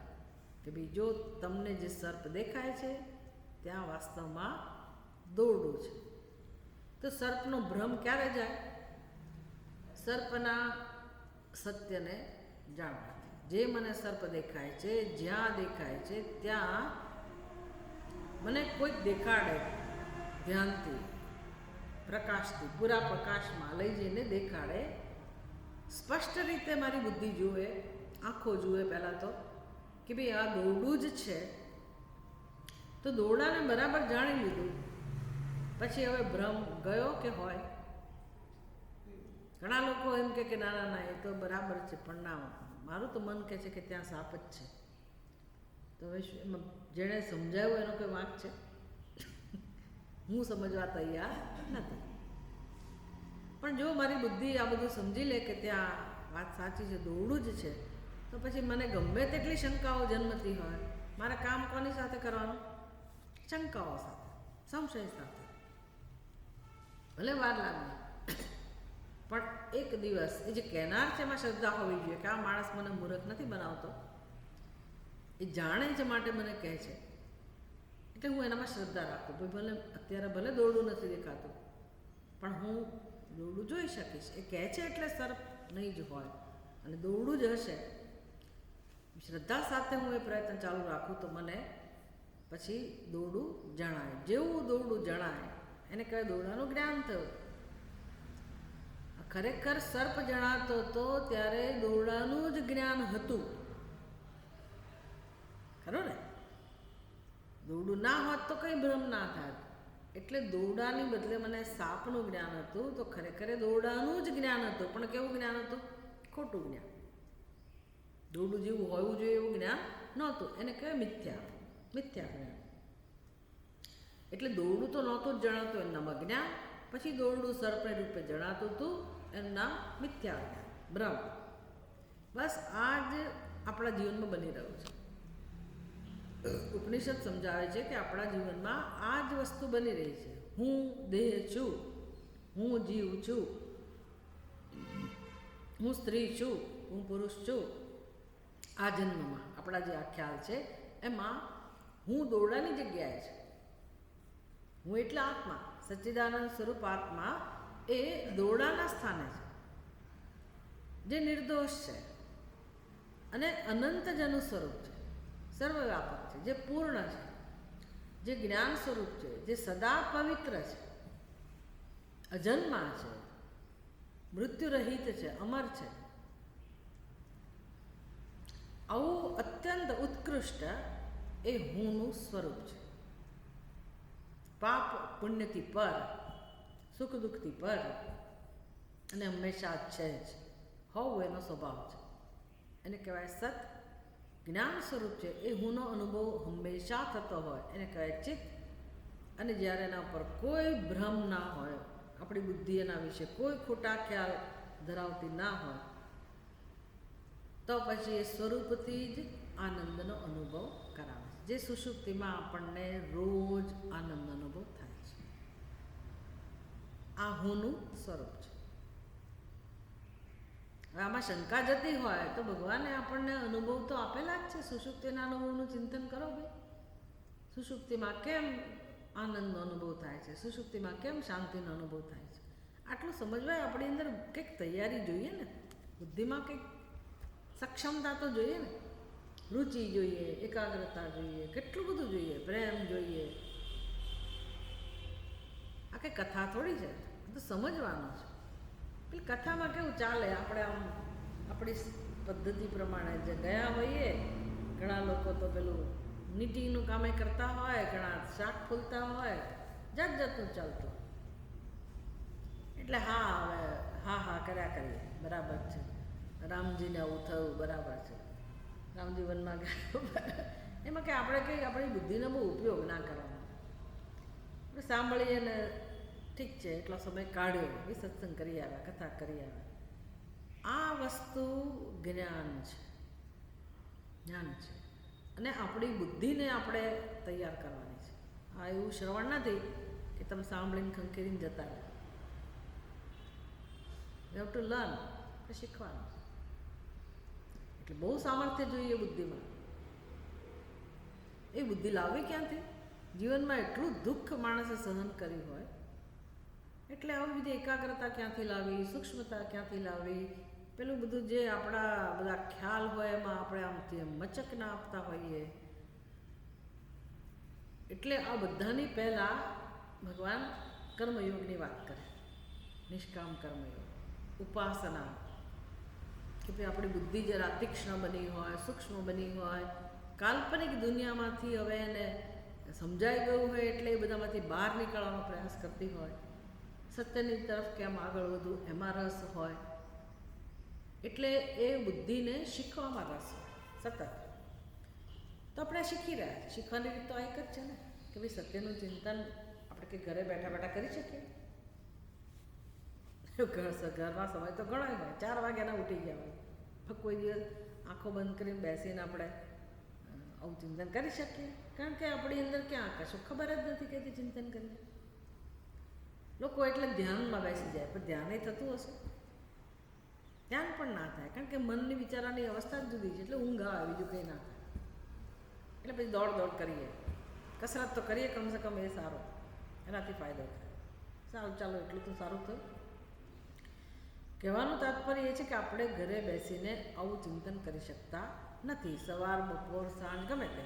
કે ભાઈ જો તમને જે સર્પ દેખાય છે ત્યાં વાસ્તવમાં દોરડું છે. તો સર્પનો ભ્રમ ક્યારે જાય? સર્પના સત્યને જાણવાથી. જે મને સર્પ દેખાય છે, જ્યાં દેખાય છે ત્યાં મને કોઈક દેખાડે, ધ્યાનથી, પ્રકાશથી, પૂરા પ્રકાશમાં લઈ જઈને દેખાડે, સ્પષ્ટ રીતે મારી બુદ્ધિ જુએ, આંખો જુએ પહેલાં તો કે ભાઈ આ દોરડું જ છે. તો દોરડાને બરાબર જાણી લીધું પછી હવે ભ્રમ ગયો કે હોય? ઘણા લોકો એમ કે ના એ તો બરાબર છે, પણ ના, મારું તો મન કહે છે કે ત્યાં સાપ જ છે. તો હવે એમાં જેણે સમજાવ્યું એનો કોઈ વાંક છે? હું સમજવા તૈયાર નથી. પણ જો મારી બુદ્ધિ આ બધું સમજી લે કે ત્યાં વાત સાચી છે, દોરડું જ છે, તો પછી મને ગમે તેટલી શંકાઓ જન્મતી હોય, મારે કામ કોની સાથે કરવાનું? શંકાઓ સાથે, સંશય સાથે. ભલે વાર લાગે, પણ એક દિવસ એ જે કહેનાર છે એમાં શ્રદ્ધા હોવી જોઈએ કે આ માણસ મને મૂર્ખ નથી બનાવતો, એ જાણે છે માટે મને કહે છે, એટલે હું એનામાં શ્રદ્ધા રાખું. ભાઈ ભલે અત્યારે ભલે દોરડું નથી દેખાતું, પણ હું દોરડું જોઈ શકીશ. એ કહે છે એટલે સર્પ નહીં જ હોય અને દોરડું જ હશે. શ્રદ્ધા સાથે હું એ પ્રયત્ન ચાલુ રાખું તો મને પછી દોરડું જણાય. જેવું દોરડું જણાય એને કહેવાય દોરડાનું જ્ઞાન થયું. ખરેખર સર્પ જણાતો હતો ત્યારે દોરડાનું જ જ્ઞાન હતું, ખરું ને? દોરડું ના હોત તો કંઈ ભ્રમ ના થાય. એટલે દોરડાની બદલે મને સાપનું જ્ઞાન હતું, તો ખરેખર દોરડાનું જ જ્ઞાન હતું. પણ કેવું જ્ઞાન હતું? ખોટું જ્ઞાન. દોરડું જેવું હોવું જોઈએ એવું જ્ઞાન નહોતું. એને કહેવાય મિથ્યા જ્ઞાન. એટલે દોરડું તો નહોતું જ જણાતું એનું નામ અજ્ઞાન. પછી દોરડું સર્પને રૂપે જણાતું હતું એનું નામ મિથ્યા જ્ઞાન, ભ્રમ. બસ આ જ આપણા જીવનમાં બની રહ્યું છે. ઉપનિષદ સમજાવે છે કે આપણા જીવનમાં આ જ વસ્તુ બની રહી છે. હું દેહ છું, હું જીવ છું, હું સ્ત્રી છું, હું પુરુષ છું. આ જન્મમાં આપણા જે આ ખ્યાલ છે એમાં હું દોરડાની જગ્યાએ છે. હું એટલે આત્મા, સચ્ચિદાનંદ સ્વરૂપ આત્મા એ દોરડાના સ્થાને છે, જે નિર્દોષ છે અને અનંત જનું સ્વરૂપ છે, સર્વવ્યાપક છે, જે પૂર્ણ છે, જે જ્ઞાન સ્વરૂપ છે, જે સદા પવિત્ર છે, અજન્મા છે, મૃત્યુરહિત છે, અમર છે. આવું અત્યંત ઉત્કૃષ્ટ એ હુંનું સ્વરૂપ છે. પાપ પુણ્યથી પર, સુખ દુઃખથી પર અને હંમેશા છે જ હોવું એનો સ્વભાવ છે. એને કહેવાય સત. જ્ઞાન સ્વરૂપ છે એ હુંનો અનુભવ હંમેશા થતો હોય એને કહેવાય ચિત્ત. અને જ્યારે એના પર કોઈ ભ્રમ ના હોય, આપણી બુદ્ધિ એના વિશે કોઈ ખોટા ખ્યાલ ધરાવતી ના હોય, તો પછી એ સ્વરૂપથી જ આનંદનો અનુભવ કરાવે છે, જે સુષુપ્તિમાં આપણને રોજ આનંદનો અનુભવ થાય છે. આ હુંનું સ્વરૂપ છે. હવે આમાં શંકા જતી હોય તો ભગવાને આપણને અનુભવ તો આપેલા જ છે. સુષુપ્તિના અનુભવનું ચિંતન કરો ભાઈ. સુષુપ્તિમાં કેમ આનંદનો અનુભવ થાય છે, સુષુપ્તિમાં કેમ શાંતિનો અનુભવ થાય છે, આટલું સમજવાય આપણી અંદર કંઈક તૈયારી જોઈએ ને, બુદ્ધિમાં કંઈક સક્ષમતા તો જોઈએ ને, રુચિ જોઈએ, એકાગ્રતા જોઈએ, કેટલું બધું જોઈએ, પ્રેમ જોઈએ. આ કંઈ કથા થોડી છે, તો સમજવાનું છે. પેલી કથામાં કેવું ચાલે, આપણે આમ આપણી પદ્ધતિ પ્રમાણે જે ગયા હોઈએ. ઘણા લોકો તો પેલું નીટિંગનું કામે કરતા હોય, ઘણા શાક ફૂલતા હોય, જાત જાતનું ચાલતું. એટલે હા હવે હા કર્યા કરીએ, બરાબર છે. રામજીને આવું થયું, બરાબર છે. રામજી વનમાં ગયા, એમાં કે આપણે કંઈ આપણી બુદ્ધિનો બહુ ઉપયોગ ના કરવાનો. આપણે સાંભળીએ ને ઠીક છે, એટલો સમય કાઢ્યો, એ સત્સંગ કરી આવ્યા, કથા કરી આવ્યા. આ વસ્તુ જ્ઞાન છે, જ્ઞાન છે. અને આપણી બુદ્ધિને આપણે તૈયાર કરવાની છે. આ એવું શ્રવણ નથી કે તમે સાંભળીને ખંખેરીને જતા રહો. યુ હેવ ટુ લર્ન, શીખવાનું. એટલે બહુ સામર્થ્ય જોઈએ બુદ્ધિમાં. એ બુદ્ધિ લાવવી ક્યાંથી? જીવનમાં એટલું દુઃખ માણસે સહન કર્યું હોય, એટલે આવી બધી એકાગ્રતા ક્યાંથી લાવી, સૂક્ષ્મતા ક્યાંથી લાવી, પેલું બધું જે આપણા બધા ખ્યાલ હોય એમાં આપણે આમથી મચક ના આપતા હોઈએ. એટલે આ બધાની પહેલાં ભગવાન કર્મયોગની વાત કરે, નિષ્કામ કર્મયોગ, ઉપાસના. કે ભાઈ આપણી બુદ્ધિ જરા તીક્ષ્ણ બની હોય, સૂક્ષ્મ બની હોય, કાલ્પનિક દુનિયામાંથી હવે એને સમજાઈ ગયું હોય એટલે એ બધામાંથી બહાર નીકળવાનો પ્રયાસ કરતી હોય, સત્યની તરફ કેમ આગળ વધવું એમાં રસ હોય. એટલે એ બુદ્ધિને શીખવામાં રસ હોય સતત. તો આપણે શીખી રહ્યા. શીખવાની રીત તો એક જ છે ને કે ભાઈ સત્યનું ચિંતન આપણે કંઈ ઘરે બેઠા બેઠા કરી શકીએ. ઘરમાં સમય તો ઘણો હોય, 4 વાગ્યાના ઉઠી ગયા હોય, કોઈ દિવસ આંખો બંધ કરીને બેસીને આપણે આવું ચિંતન કરી શકીએ? કારણ કે આપણી અંદર ક્યાં કશું ખબર જ નથી કે તે ચિંતન કરીએ. લોકો એટલે ધ્યાનમાં બેસી જાય, પણ ધ્યાન થતું હશે? ધ્યાન પણ ના થાય, કારણ કે મનની વિચારાની અવસ્થા જ જુદી છે. એટલે ઊંઘ આવે, બીજું કંઈ ના થાય. એટલે પછી દોડ કરીએ, કસરત તો કરીએ કમસે કમ, એ સારો, એનાથી ફાયદો થાય. સારું, ચાલો એટલું તો સારું થયું. કહેવાનું તાત્પર્ય એ છે કે આપણે ઘરે બેસીને આવું ચિંતન કરી શકતા નથી. સવાર, બપોર, સાંજ ગમે તે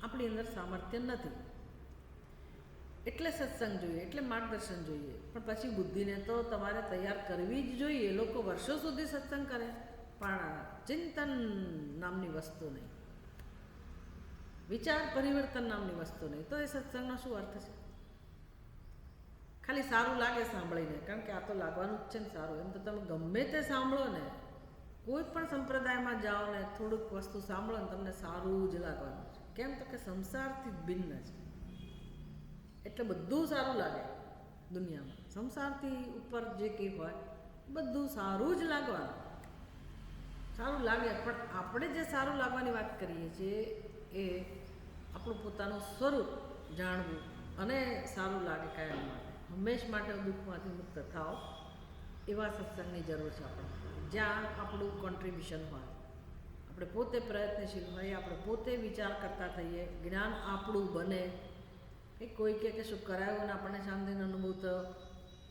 આપણી અંદર સામર્થ્ય નથી. એટલે સત્સંગ જોઈએ, એટલે માર્ગદર્શન જોઈએ. પણ પછી બુદ્ધિને તો તમારે તૈયાર કરવી જ જોઈએ. લોકો વર્ષો સુધી સત્સંગ કરે પણ ચિંતન નામની વસ્તુ નહીં, વિચાર પરિવર્તન નામની વસ્તુ નહીં, તો એ સત્સંગનો શું અર્થ છે? ખાલી સારું લાગે સાંભળીને, કારણ કે આ તો લાગવાનું જ છે ને સારું. એમ તો તમે ગમે તે સાંભળો ને, કોઈ પણ સંપ્રદાયમાં જાઓ ને, થોડુંક વસ્તુ સાંભળો ને, તમને સારું જ લાગવાનું છે. કેમ? તો કે સંસારથી જ ભિન્ન છે, એટલે બધું સારું લાગે દુનિયામાં. સંસારથી ઉપર જે કંઈ હોય બધું સારું જ લાગવાનું. સારું લાગે, પણ આપણે જે સારું લાગવાની વાત કરીએ છીએ એ આપણું પોતાનું સ્વરૂપ જાણવું અને સારું લાગે કાયમ માટે, હંમેશ માટે દુઃખમાંથી મુક્ત થાઓ એવા સત્સંગની જરૂર છે આપણને, જ્યાં આપણું કોન્ટ્રીબ્યુશન હોય, આપણે પોતે પ્રયત્નશીલ હોઈએ, આપણે પોતે વિચાર કરતા થઈએ, જ્ઞાન આપણું બને, કે કોઈ કે શું કરાયું ને આપણને શાંતિનો અનુભવ થયો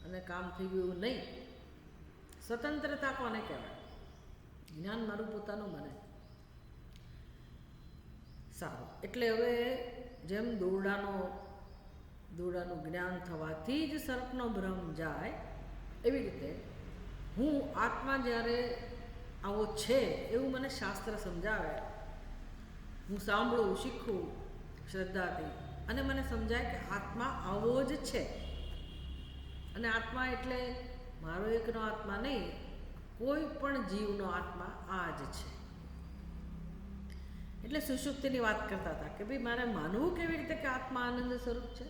અને કામ થઈ ગયું, નહીં. સ્વતંત્રતા કોને કહેવાય? જ્ઞાન મારું પોતાનું બને. સારું, એટલે હવે જેમ દોરડાનું જ્ઞાન થવાથી જ સર્પનો ભ્રમ જાય, એવી રીતે હું આત્મા જ્યારે આવો છે એવું મને શાસ્ત્ર સમજાવે, હું સાંભળું, શીખું શ્રદ્ધાથી, અને મને સમજાય કે આત્મા આવો જ છે. અને આત્મા એટલે મારો એકનો આત્મા નહીં, કોઈ પણ જીવનો આત્મા આ જ છે. એટલે સુષુપ્તિની વાત કરતા હતા કે ભાઈ મારે માનવું કેવી રીતે કે આત્મા આનંદ સ્વરૂપ છે?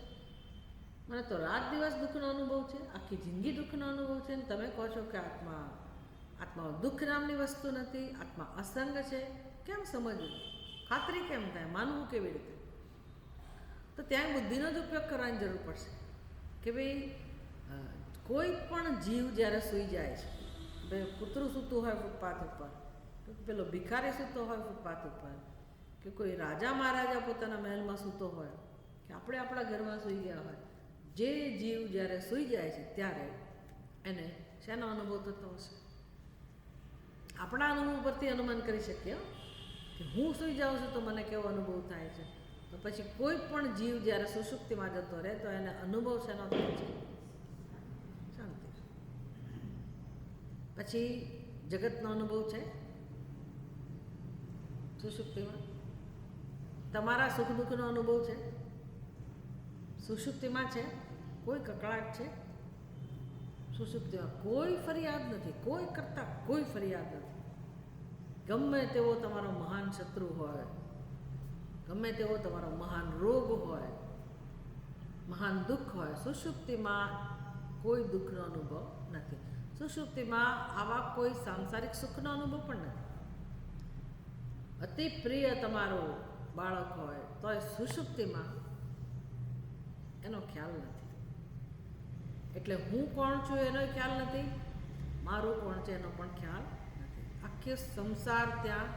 મને તો રાત દિવસ દુઃખનો અનુભવ છે, આખી જિંદગી દુઃખનો અનુભવ છે, અને તમે કહો છો કે આત્મામાં દુઃખ નામની વસ્તુ નથી, આત્મા અસંગ છે. કેમ સમજવું? ખાતરી કેમ થાય? માનવું કેવી રીતે? તો ત્યાં બુદ્ધિનો જ ઉપયોગ કરવાની જરૂર પડશે કે ભાઈ કોઈ પણ જીવ જ્યારે સૂઈ જાય છે, ભાઈ કૂતરું સૂતું હોય ફૂટપાથ ઉપર, કે પેલો ભિખારી સૂતો હોય ફૂટપાથ ઉપર, કે કોઈ રાજા મહારાજા પોતાના મહેલમાં સૂતો હોય, કે આપણે આપણા ઘરમાં સૂઈ ગયા હોય, જે જીવ જ્યારે સૂઈ જાય છે ત્યારે એને શેનો અનુભવ થતો હશે? આપણા અનુભવ પરથી અનુમાન કરી શકીએ કે હું સૂઈ જાઉં છું તો મને કેવો અનુભવ થાય છે. તો પછી કોઈ પણ જીવ જ્યારે સુષુપ્તિમાં જતો રહે તો એને અનુભવ શેનો થાય છે? શાંતિ. પછી જગતનો અનુભવ છે સુષુપ્તિમાં? તમારા સુખ દુઃખનો અનુભવ છે સુષુપ્તિમાં? છે કોઈ કકળાટ છે સુષુપ્તિમાં? કોઈ ફરિયાદ નથી, કોઈ કરતા કોઈ ફરિયાદ નથી. ગમે તેવો તમારો મહાન શત્રુ હોય, ગમે તેવો તમારો મહાન રોગ હોય, મહાન દુઃખ હોય, સુષુપ્તિમાં કોઈ દુઃખનો અનુભવ નથી. સુષુપ્તિમાં આવા કોઈ સાંસારિક સુખનો અનુભવ પણ નથી. અતિ પ્રિય તમારો બાળક હોય તો એ સુષુપ્તિમાં એનો ખ્યાલ નથી. એટલે હું કોણ છું એનો ખ્યાલ નથી, મારું કોણ છે એનો પણ ખ્યાલ નથી. આખો સંસાર ત્યાં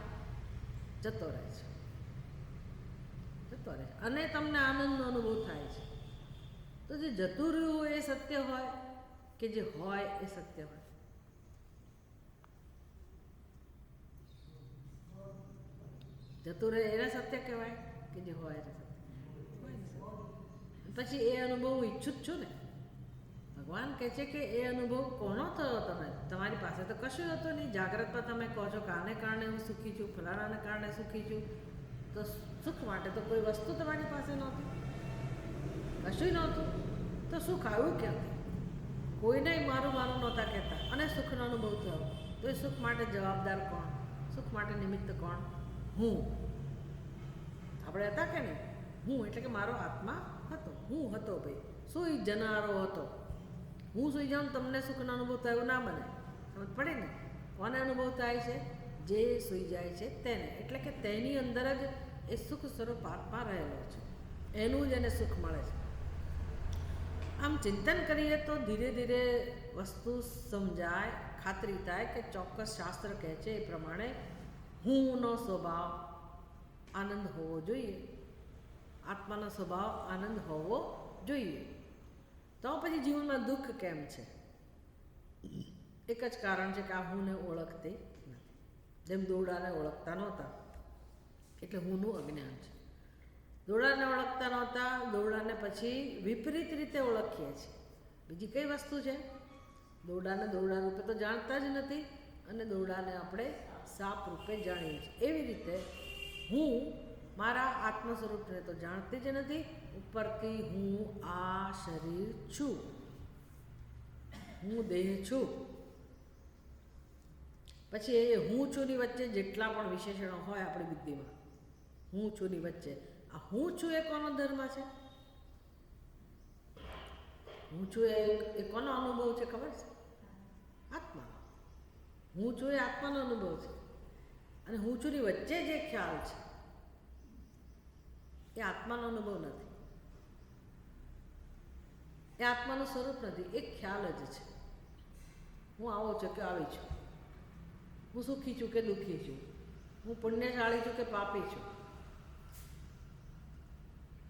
જતો રહે છે, જતો રહે, અને તમને આનંદનો અનુભવ થાય છે. તો જે જતું રહ્યું એ સત્ય હોય કે જે હોય એ સત્ય હોય? જતું રહે એને સત્ય કહેવાય કે જે હોય એને સત્ય? પછી એ અનુભવ હું ઈચ્છું જ છું ને. ભગવાન કહે છે કે એ અનુભવ કોનો થયો? તમારી પાસે તો કશું હતું નહીં. જાગ્રતમાં તમે કહો છો કે આને કારણે હું સુખી છું, ફલાણાને કારણે સુખી છું, તો સુખ માટે તો કોઈ વસ્તુ તમારી પાસે નહોતી, કશું નહોતું. તો સુખ આવ્યું ક્યાંથી? કોઈને મારું મારું નહોતા કહેતા અને સુખનો અનુભવ થયો. તો એ સુખ માટે જવાબદાર કોણ? સુખ માટે નિમિત્ત કોણ? હું. આપણે હતા કે નહીં? હું એટલે કે મારો આત્મા હતો, હું હતો ભાઈ, સૂઈ જનારો હતો. હું સૂઈ જાઉં તમને સુખનો અનુભવ થયો ના બને. સમજ પડે ને? કોને અનુભવ થાય છે? જે સૂઈ જાય છે તેને. એટલે કે તેની અંદર જ એ સુખ સ્વરૂપ આત્મા રહેલો છે, એનું જ એને સુખ મળે છે. આમ ચિંતન કરીએ તો ધીરે ધીરે વસ્તુ સમજાય, ખાતરી થાય કે ચોક્કસ શાસ્ત્ર કહે છે એ પ્રમાણે હુંનો સ્વભાવ આનંદ હોવો જોઈએ, આત્માનો સ્વભાવ આનંદ હોવો જોઈએ. તો પછી જીવનમાં દુઃખ કેમ છે? એક જ કારણ છે કે આ હુંને ઓળખતી નથી. જેમ દોરડાને ઓળખતા નહોતા એટલે હુંનું અજ્ઞાન છે. દોરડાને ઓળખતા નહોતા, દોરડાને પછી વિપરીત રીતે ઓળખીએ છીએ. બીજી કઈ વસ્તુ છે? દોરડાને દોરડા રૂપે તો જાણતા જ નથી, અને દોરડાને આપણે સાપ રૂપે જાણીએ છીએ. એવી રીતે હું મારા આત્મ સ્વરૂપને તો જાણતી જ નથી, ઉપરથી હું આ શરીર છું, હું દેહ છું. પછી એ હું છુંની વચ્ચે જેટલા પણ વિશેષણો હોય આપણી બુદ્ધિમાં, હું છુંની વચ્ચે આ હું છું એ કોનો ધર્મ છે? હું છું એ કોનો અનુભવ છે ખબર છે? આત્માનો. હું છું એ આત્માનો અનુભવ છે. અને હું છુંની વચ્ચે જે ખ્યાલ છે એ આત્માનો અનુભવ નથી, એ આત્માનું સ્વરૂપ નથી, એ ખ્યાલ જ છે. હું આવો છું કે આવી છું, હું સુખી છું કે દુઃખી છું, હું પુણ્યશાળી છું કે પાપી છું,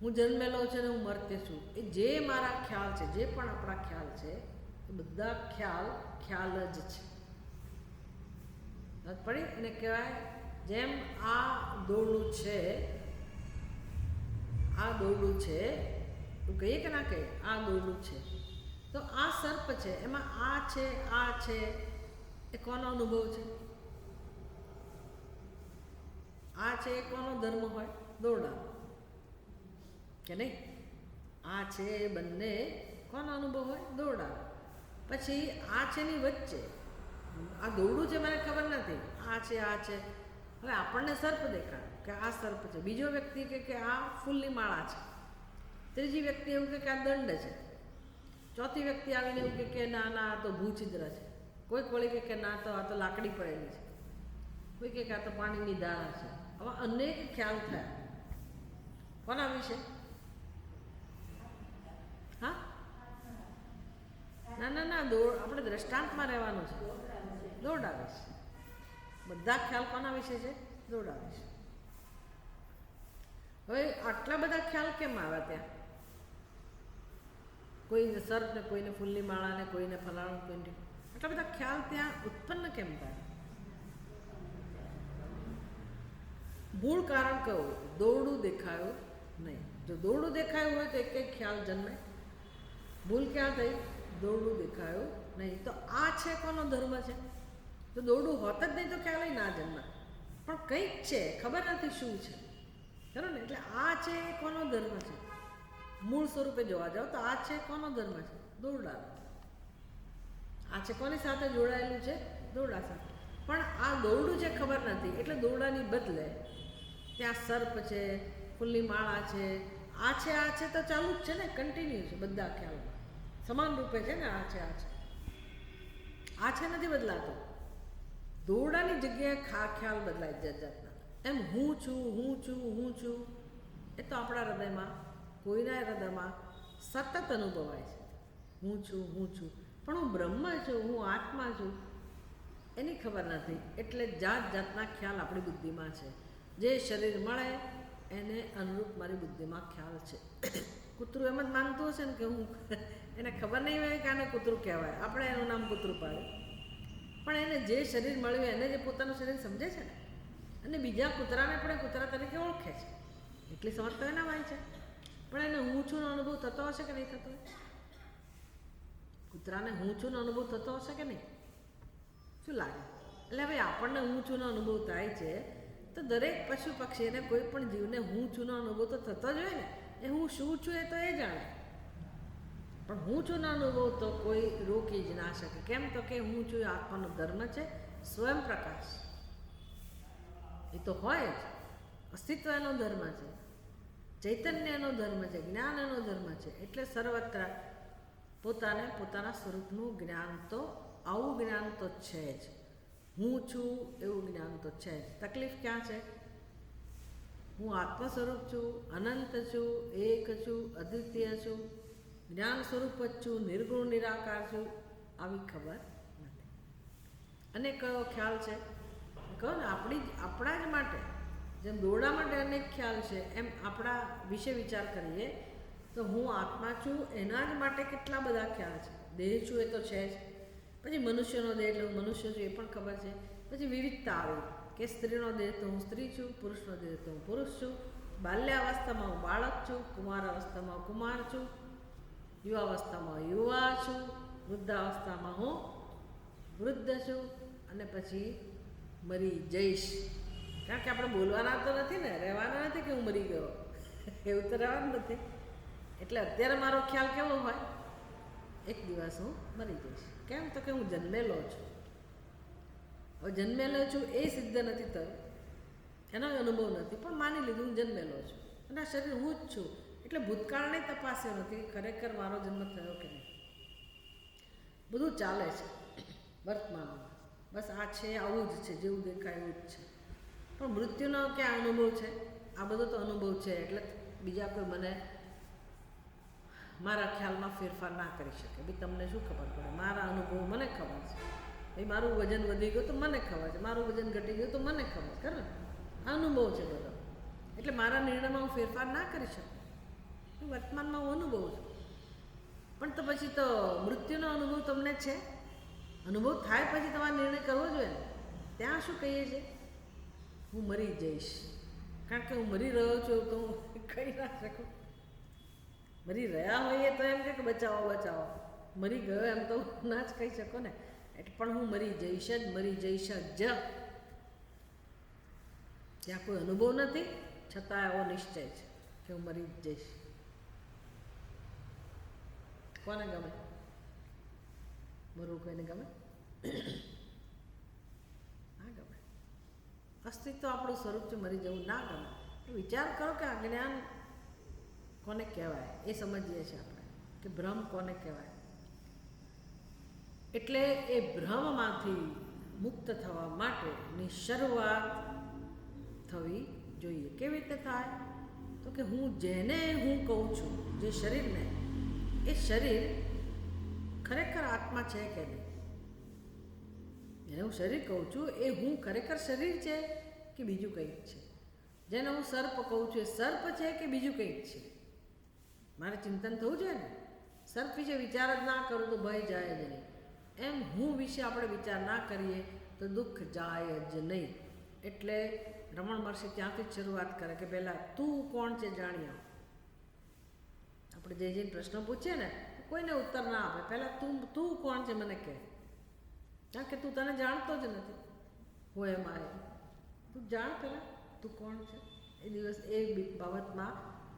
હું જન્મેલો છું ને હું મર્ત્ય છું. એ જે મારા ખ્યાલ છે, જે પણ આપણા ખ્યાલ છે, એ બધા ખ્યાલ જ છે. પડી એને કહેવાય જેમ આ દોરડું છે, આ દોરડું છે તો કહીએ કે ના કહીએ આ દોરડું છે, તો આ સર્પ છે, એમાં આ છે એ કોનો અનુભવ છે? આ છે એ કોનો ધર્મ હોય? દોરડા કે નહીં? આ છે એ બંને કોનો અનુભવ હોય? દોરડા. પછી આ છે ની વચ્ચે આ દોરડું છે, મને ખબર નથી આ છે. હવે આપણને સર્પ દેખાય કે આ સર્પ છે, બીજો વ્યક્તિ કે આ ફૂલની માળા છે, ત્રીજી વ્યક્તિ એવું કે આ દંડ છે, ચોથી વ્યક્તિ આવીને એવું કે ના આ તો ભૂછિદ્ર છે, કોઈક વળી કે ના તો આ તો લાકડી પડેલી છે, કોઈ કે આ તો પાણીની ધારા છે. આવા અનેક ખ્યાલ થયા. કોના વિશે? હા ના આપણે દ્રષ્ટાંતમાં રહેવાનું છે. દોરડા વિશે બધા ખ્યાલ કોના વિશે છે? દોરડા વિશે. હવે આટલા બધા ખ્યાલ કેમ આવ્યા ત્યાં? કોઈને સર્પ ને કોઈને ફૂલની માળા ને કોઈને ફલાણું, કોઈને આટલા બધા ખ્યાલ ત્યાં ઉત્પન્ન કેમ થાય? મૂળ કારણ કયું? દોરડું દેખાયું નહીં. જો દોરડું દેખાયું હોય તો એક ખ્યાલ જન્મે. ભૂલ ક્યાં થઈ? દોરડું દેખાયું નહીં. તો આ છે કોનો ધર્મ છે? તો દોરડું હોત જ નહીં તો ખ્યાલ ના જન્મે. પણ કંઈક છે, ખબર નથી શું છે, ખરું ને? એટલે આ છે એ કોનો ધર્મ છે? મૂળ સ્વરૂપે જોવા જાઓ તો આ છે કોનો ધર્મ છે? દોરડા. આ છે કોની સાથે જોડાયેલું છે? દોરડા સાથે. પણ આ દોરડું છે ખબર નથી, એટલે દોરડાની બદલે ત્યાં સર્પ છે, ફૂલની માળા છે, આ છે તો ચાલુ જ છે ને, કન્ટિન્યુ છે બધા ખ્યાલમાં, સમાન રૂપે છે ને. આ છે નથી બદલાતો. દોરડાની જગ્યાએ ખ્યાલ બદલાય જાતના. એમ હું છું એ તો આપણા હૃદયમાં, કોઈના હૃદયમાં સતત અનુભવાય છે. હું છું પણ હું બ્રહ્મ છું, હું આત્મા છું એની ખબર નથી. એટલે જાતના ખ્યાલ આપણી બુદ્ધિમાં છે. જે શરીર મળે એને અનુરૂપ મારી બુદ્ધિમાં ખ્યાલ છે. કૂતરું એમ જ માનતું હશે ને કે હું, એને ખબર નહીં હોય કે આને કૂતરું કહેવાય, આપણે એનું નામ કૂતરું પાડ્યું. પણ એને જે શરીર મળ્યું એને જે પોતાનું શરીર સમજે છે ને, અને બીજા કૂતરાને પણ કૂતરા તરીકે ઓળખે છે, એટલી સમજ તો એના હોય છે. પણ એને હું છું નો અનુભવ થતો હશે કે નહીં થતો? કૂતરાને હું છું નો અનુભવ થતો હશે કે નહીં? શું લાગે? એટલે હવે આપણને હું છું નો અનુભવ થાય છે તો દરેક પશુ પક્ષીને કોઈ પણ જીવને હું છું નો અનુભવ તો થતો જ હોય ને. એ હું શું છું એ તો એ જાણે, પણ હું છું નો અનુભવ તો કોઈ રોકી જ ના શકે. કેમ તો કે હું છું એ આત્માનો ધર્મ છે, સ્વયં પ્રકાશ એ તો હોય જ, અસ્તિત્વ એનો ધર્મ છે, ચૈતન્ય એનો ધર્મ છે, જ્ઞાન એનો ધર્મ છે. એટલે સર્વત્ર પોતાના સ્વરૂપનું જ્ઞાન તો, આવું જ્ઞાન તો છે જ. હું છું એવું જ્ઞાન તો છે જ. તકલીફ ક્યાં છે? હું આત્મ સ્વરૂપ છું, અનંત છું, એક છું, અદ્વિતીય છું, જ્ઞાન સ્વરૂપ જ છું, નિર્ગુણ નિરાકાર છું, આવી ખબર નથી. અને કયો ખ્યાલ છે? કહો ને, આપણા જ માટે જેમ દોરડા માટે અનેક ખ્યાલ છે, એમ આપણા વિશે વિચાર કરીએ તો હું આત્મા છું એના જ માટે કેટલા બધા ખ્યાલ છે. દેહ છું એ તો છે જ, પછી મનુષ્યનો દેહ એટલે હું મનુષ્ય છું એ પણ ખબર છે. પછી વિવિધતા આવી કે સ્ત્રીનો દેહ તો હું સ્ત્રી છું, પુરુષનો દેહ તો હું પુરુષ છું, બાલ્યાવસ્થામાં હું બાળક છું, કુમારાવસ્થામાં હું કુમાર છું, યુવાવસ્થામાં યુવા છું, વૃદ્ધાવસ્થામાં હું વૃદ્ધ છું, અને પછી મરી જઈશ. કારણ કે આપણે બોલવાના તો નથી ને, રહેવાના નથી કે હું મરી ગયો, એવું તો રહેવાનું નથી. એટલે અત્યારે મારો ખ્યાલ કેવો હોય? એક દિવસ હું મરી જઈશ. કેમ તો કે હું જન્મેલો છું. હવે જન્મેલો છું એ સિદ્ધ નથી થયું, એનો અનુભવ નથી, પણ માની લીધું હું જન્મેલો છું અને આ શરીર હું જ છું. એટલે ભૂતકાળને તપાસ્યો નથી ખરેખર મારો જન્મ થયો કે નહીં. બધું ચાલે છે વર્તમાનમાં, બસ આ છે આવું જ છે, જેવું દેખાય એવું જ છે. પણ મૃત્યુનો ક્યાં અનુભવ છે? આ બધો તો અનુભવ છે, એટલે બીજા કોઈ મને મારા ખ્યાલમાં ફેરફાર ના કરી શકે. ભાઈ તમને શું ખબર પડે? મારા અનુભવ મને ખબર છે. ભાઈ મારું વજન વધી ગયું તો મને ખબર છે, મારું વજન ઘટી ગયું તો મને ખબર છે. ખરું? અનુભવ છે બધો, એટલે મારા નિર્ણયમાં હું ફેરફાર ના કરી શકું. વર્તમાનમાં હું અનુભવું છું. પણ તો પછી તો મૃત્યુનો અનુભવ તમને છે. અનુભવ થાય પછી તમારે નિર્ણય કરવો જોઈએ ને. ત્યાં શું કહીએ છીએ? હું મરી જઈશ. કારણ કે હું મરી રહ્યો છું તો હું કહી ના શકું. મરી રહ્યા હોઈએ તો એમ કે બચાવો બચાવો, મરી ગયો એમ તો ના જ કહી શકો ને. એટલે પણ હું મરી જઈશ જ, મરી જઈશ જ. ત્યાં કોઈ અનુભવ નથી, છતાં એવો નિશ્ચય છે કે હું મરી જ જઈશ. કોને ગમે મરવું? કોઈને ગમે? ના ગમે. અસ્તિત્વ આપણું સ્વરૂપ છે, મરી જવું ના ગમે. વિચાર કરો કે આ જ્ઞાન કોને કહેવાય, એ સમજીએ છીએ આપણે કે ભ્રમ કોને કહેવાય. એટલે એ ભ્રમમાંથી મુક્ત થવા માટેની શરૂઆત થવી જોઈએ. કેવી રીતે થાય? તો કે હું જેને હું કહું છું, જે શરીરને, એ શરીર ખરેખર આત્મા છે કે નહીં? જેને હું શરીર કહું છું એ હું ખરેખર શરીર છે કે બીજું કંઈક છે? જેને હું સર્પ કહું છું એ સર્પ છે કે બીજું કંઈક છે? મારે ચિંતન થવું જોઈએ ને. સર્પ વિશે વિચાર જ ના કરું તો ભય જાય જ નહીં. એમ હું વિશે આપણે વિચાર ના કરીએ તો દુઃખ જાય જ નહીં. એટલે રમણ મહર્ષિ ત્યાંથી જ શરૂઆત કરે કે પહેલાં તું કોણ છે જાણ્યા. આપણે જઈને પ્રશ્ન પૂછીએ ને, કોઈને ઉત્તર ના આપે. પહેલાં તું કોણ છે મને કહે. કારણ કે તું તને જાણતો જ નથી. હું એમ આવે તું જાણ પહેલાં તું કોણ છે. એ દિવસ એ બાબતમાં,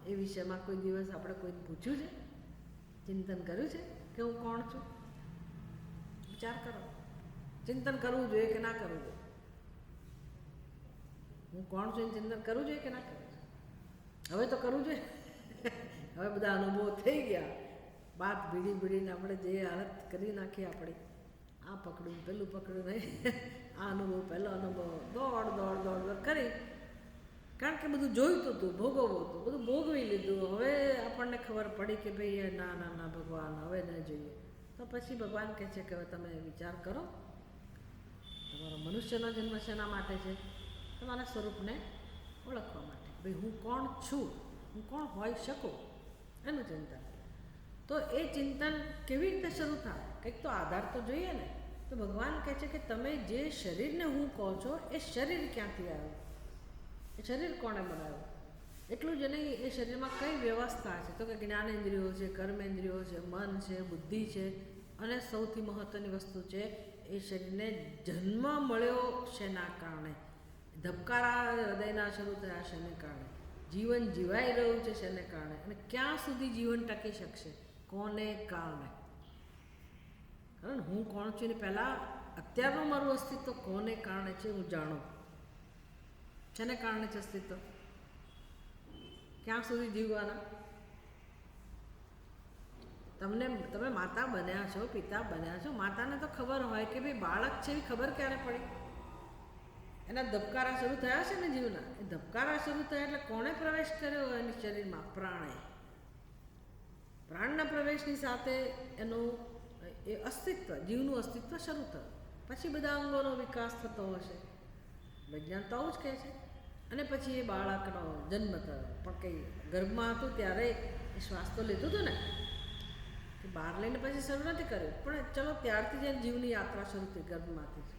એ વિષયમાં કોઈ દિવસ આપણે કોઈને પૂછ્યું છે, ચિંતન કર્યું છે કે હું કોણ છું? વિચાર કરો. ચિંતન કરવું જોઈએ કે ના કરવું જોઈએ? હું કોણ છું એનું ચિંતન કરવું જોઈએ કે ના કરવું જોઈએ? હવે તો કરવું જોઈએ. હવે બધા અનુભવો થઈ ગયા. વાત ભીડીને આપણે જે હાલત કરી નાખી આપણી, આ પકડ્યું પેલું પકડ્યું નહીં, આ અનુભવ પહેલો અનુભવ, દોડ કરી. કારણ કે બધું જોઈતું હતું, ભોગવવું હતું, બધું ભોગવી લીધું. હવે આપણને ખબર પડી કે ભાઈ ના ના ના ભગવાન હવે ન જોઈએ. તો પછી ભગવાન કહે છે કે હવે તમે વિચાર કરો, તમારો મનુષ્યનો જન્મ શેના માટે છે? તમારા સ્વરૂપને ઓળખવા માટે. ભાઈ હું કોણ છું, હું કોણ હોઈ શકું, એનું ચિંતન. તો એ ચિંતન કેવી રીતે શરૂ થાય? કંઈક તો આધાર તો જોઈએ ને. તો ભગવાન કહે છે કે તમે જે શરીરને હું કહો છો એ શરીર ક્યાંથી આવ્યું? એ શરીર કોણે બનાવ્યું? એટલું જ નહીં, એ શરીરમાં કઈ વ્યવસ્થા છે? તો કે જ્ઞાનેન્દ્રિયો છે, કર્મેન્દ્રિયો છે, મન છે, બુદ્ધિ છે, અને સૌથી મહત્ત્વની વસ્તુ છે એ શરીરને જન્મ મળ્યો શેના કારણે? ધબકારા હૃદયના શરૂ થયા શેને કારણે? જીવન જીવાઈ રહ્યું છે શેને કારણે? અને ક્યાં સુધી જીવન ટકી શકશે? કોને કારણે? કારણ હું કોણ છું ને પહેલાં અત્યારનું મારું અસ્તિત્વ કોને કારણે છે હું જાણું. શેને કારણે છે અસ્તિત્વ? ક્યાં સુધી જીવવાના? તમે માતા બન્યા છો, પિતા બન્યા છો. માતાને તો ખબર હોય કે ભાઈ બાળક છે, એવી ખબર ક્યારે પડી? એના ધબકારા શરૂ થયા છે ને જીવના. એ ધબકારા શરૂ થયા એટલે કોણે પ્રવેશ કર્યો એની શરીરમાં? પ્રાણે. પ્રાણના પ્રવેશની સાથે એનું એ અસ્તિત્વ, જીવનું અસ્તિત્વ શરૂ થયું. પછી બધા અંગોનો વિકાસ થતો હશે. વિજ્ઞાન તો આવું જ કહે છે. અને પછી એ બાળકનો જન્મ થયો. પણ કંઈ ગર્ભમાં હતું ત્યારે એ શ્વાસ તો લીધું હતું ને, કે બહાર લઈને પછી શરૂ નથી કર્યું. પણ ચલો ત્યારથી જ જીવની યાત્રા શરૂ થઈ ગર્ભમાંથી જ.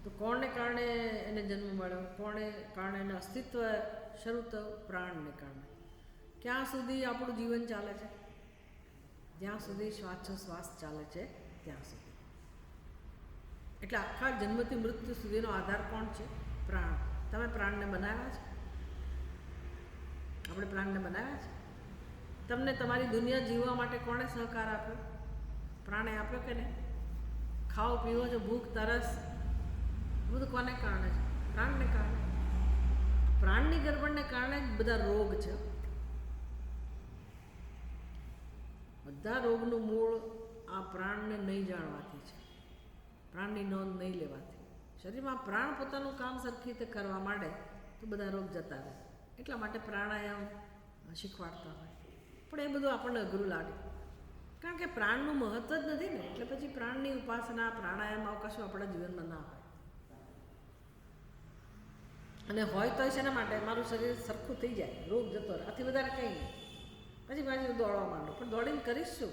તો કોણને કારણે એને જન્મ મળ્યો? કોણે કારણે એને અસ્તિત્વ શરૂ થયું? પ્રાણને કારણે. ક્યાં સુધી આપણું જીવન ચાલે છે? જ્યાં સુધી શ્વાસોશ્વાસ ચાલે છે ત્યાં સુધી. એટલે આખા જન્મથી મૃત્યુ સુધીનો આધાર કોણ છે? પ્રાણ. તમે પ્રાણને બનાવ્યા છે? આપણે પ્રાણને બનાવ્યા છે? તમને તમારી દુનિયા જીવવા માટે કોણે સહકાર આપ્યો? પ્રાણે આપ્યો કે નહીં? ખાઓ પીવો છો, ભૂખ તરસ બધું કોને કારણે છે? પ્રાણને કારણે. પ્રાણની ગરબડને કારણે જ બધા રોગ છે. બધા રોગનું મૂળ આ પ્રાણને નહીં જાણવાથી છે, પ્રાણની નોંધ નહીં લેવાથી. શરીરમાં પ્રાણ પોતાનું કામ સરખી રીતે કરવા માંડે તો બધા રોગ જતા રહે. એટલા માટે પ્રાણાયામ શીખવાડતા હોય. પણ એ બધું આપણને અઘરું લાગે, કારણ કે પ્રાણનું મહત્ત્વ જ નથી ને. એટલે પછી પ્રાણની ઉપાસના, પ્રાણાયામ આવું કશું આપણા જીવનમાં ના હોય. અને હોય તો શેના માટે? મારું શરીર સરખું થઈ જાય, રોગ જતો રહે, આથી વધારે કંઈ નહીં. પછી પાછી દોડવા માંડો, પણ દોડીને કરીશ શું?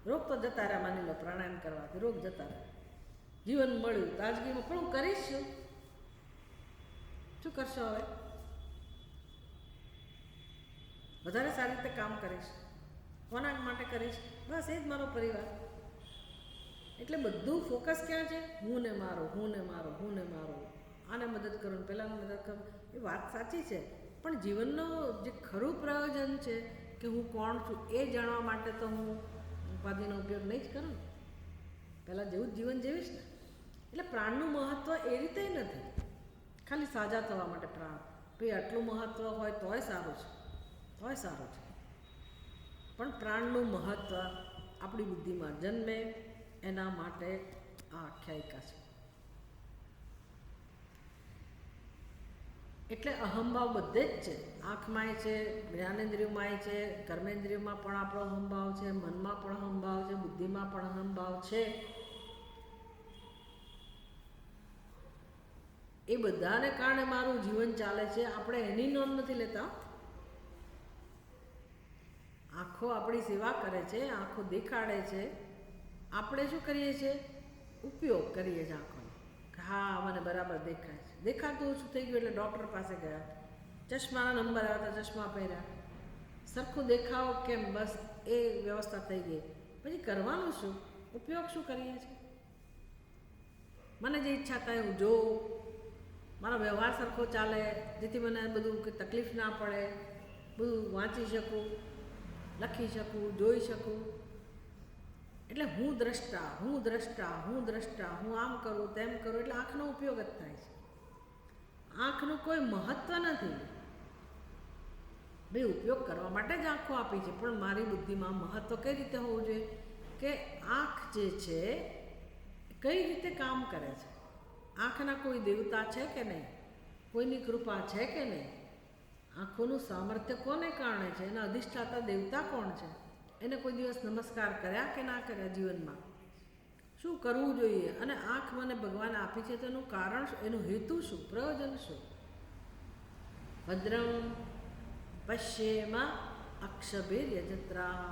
રોગ તો જતા રહે. માની લો પ્રાણાયામ કરવાથી રોગ જતા રહે, જીવન મળ્યું તાજગીમાં, પણ હું કરીશ શું કરશો? હવે વધારે સારી રીતે કામ કરીશ. કોના માટે કરીશ? બસ એ જ મારો પરિવાર. એટલે બધું ફોકસ ક્યાં છે? હું ને મારો, હું ને મારો, હું ને મારો. આને મદદ કરું, પેલાને મદદ કરું. એ વાત સાચી છે, પણ જીવનનો જે ખરું પ્રયોજન છે કે હું કોણ છું એ જાણવા માટે તો હું ઉપાધિનો ઉપયોગ નહીં જ કરું. પહેલાં જેવું જ જીવન જીવીશ ને. એટલે પ્રાણનું મહત્ત્વ એ રીતે નથી ખાલી સાજા થવા માટે પ્રાણ. ભાઈ આટલું મહત્ત્વ હોય તોય સારું છે, તોય સારું છે. પણ પ્રાણનું મહત્ત્વ આપણી બુદ્ધિમાં જન્મે એના માટે આ આખ્યાયિકા છે. એટલે અહંભાવ બધે જ છે. આંખમાંય છે, જ્ઞાનેન્દ્રિયોમાંય છે, કર્મેન્દ્રિયોમાં પણ આપણો અહંભાવ છે, મનમાં પણ અહંભાવ છે, બુદ્ધિમાં પણ અહંભાવ છે. એ બધાને કારણે મારું જીવન ચાલે છે. આપણે એની નોંધ નથી લેતા. આંખો આપણી સેવા કરે છે, આંખો દેખાડે છે. આપણે શું કરીએ છીએ? ઉપયોગ કરીએ છીએ આંખોનો. હા, મને બરાબર દેખાય છે. દેખાતું ઓછું થઈ ગયું એટલે ડૉક્ટર પાસે ગયા, ચશ્માના નંબર આવ્યા હતા, ચશ્મા પહેર્યા. સરખું દેખાવ કેમ? બસ એ વ્યવસ્થા થઈ ગઈ. પછી કરવાનું શું? ઉપયોગ શું કરીએ છીએ? મને જે ઈચ્છા થાય હું જોઉં, મારો વ્યવહાર સરખો ચાલે, જેથી મને બધું તકલીફ ના પડે, બધું વાંચી શકું, લખી શકું, જોઈ શકું. એટલે હું દ્રષ્ટા, હું દ્રષ્ટા, હું દ્રષ્ટા, હું આમ કરું તેમ કરું. એટલે આંખનો ઉપયોગ જ થાય છે. આંખનું કોઈ મહત્ત્વ નથી. ભાઈ ઉપયોગ કરવા માટે જ આંખો આપી છે, પણ મારી બુદ્ધિમાં મહત્ત્વ કઈ રીતે હોવું જોઈએ કે આંખ જે છે કઈ રીતે કામ કરે છે. આંખના કોઈ દેવતા છે કે નહીં? કોઈની કૃપા છે કે નહીં? આંખોનું સામર્થ્ય કોને કારણે છે? એના અધિષ્ઠાતા દેવતા કોણ છે? એને કોઈ દિવસ નમસ્કાર કર્યા કે ના કર્યા જીવનમાં? શું કરવું જોઈએ? અને આંખ મને ભગવાન આપી છે તો એનું કારણ શું? એનું હેતુ શું? પ્રયોજન શું? ભદ્રમ પશ્યેમ અક્ષભિર્યજત્રા.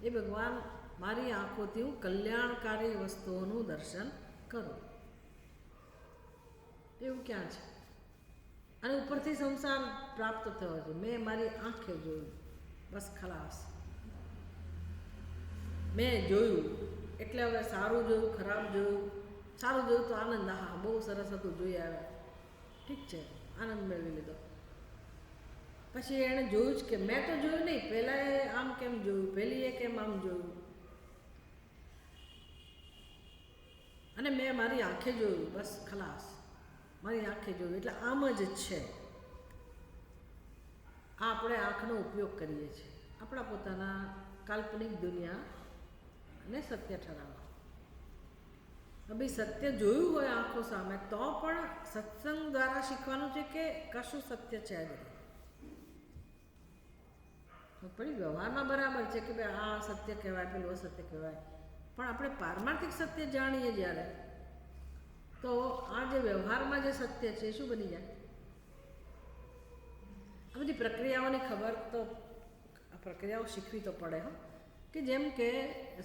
એ ભગવાન મારી આંખોથી હું કલ્યાણકારી વસ્તુઓનું દર્શન કરું. એવું ક્યાં છે? અને ઉપરથી સંસાર પ્રાપ્ત થયો છે. મેં મારી આંખે જોયું, બસ ખલાસ. મેં જોયું એટલે હવે સારું જોયું, ખરાબ જોયું. સારું જોયું તો આનંદ, હા બહુ સરસ હતું, જોઈ આવ્યા, ઠીક છે, આનંદ મેળવી લીધો. પછી એણે જોયું જ કે મેં તો જોયું નહીં, પહેલાં એ આમ કેમ જોયું, પહેલી એ કેમ આમ જોયું, અને મેં મારી આંખે જોયું, બસ ખલાસ. મારી આંખે જોયું એટલે આમ જ છે. આ આપણે આંખનો ઉપયોગ કરીએ છીએ આપણા પોતાના કાલ્પનિક દુનિયા ને સત્ય ઠરાવવા. ભાઈ સત્ય જોયું હોય આંખો સામે તો પણ સત્સંગ દ્વારા શીખવાનું છે કે કશું સત્ય છે જ નહીં. પણ વ્યવહારમાં બરાબર છે કે ભાઈ આ સત્ય કહેવાય, પેલું અસત્ય કહેવાય, પણ આપણે પારમાર્થિક સત્ય જાણીએ જ્યારે તો આ જે વ્યવહારમાં જે સત્ય છે શું બની જાય? આ બધી પ્રક્રિયાઓની ખબર તો, આ પ્રક્રિયાઓ શીખવી તો પડે. કે જેમ કે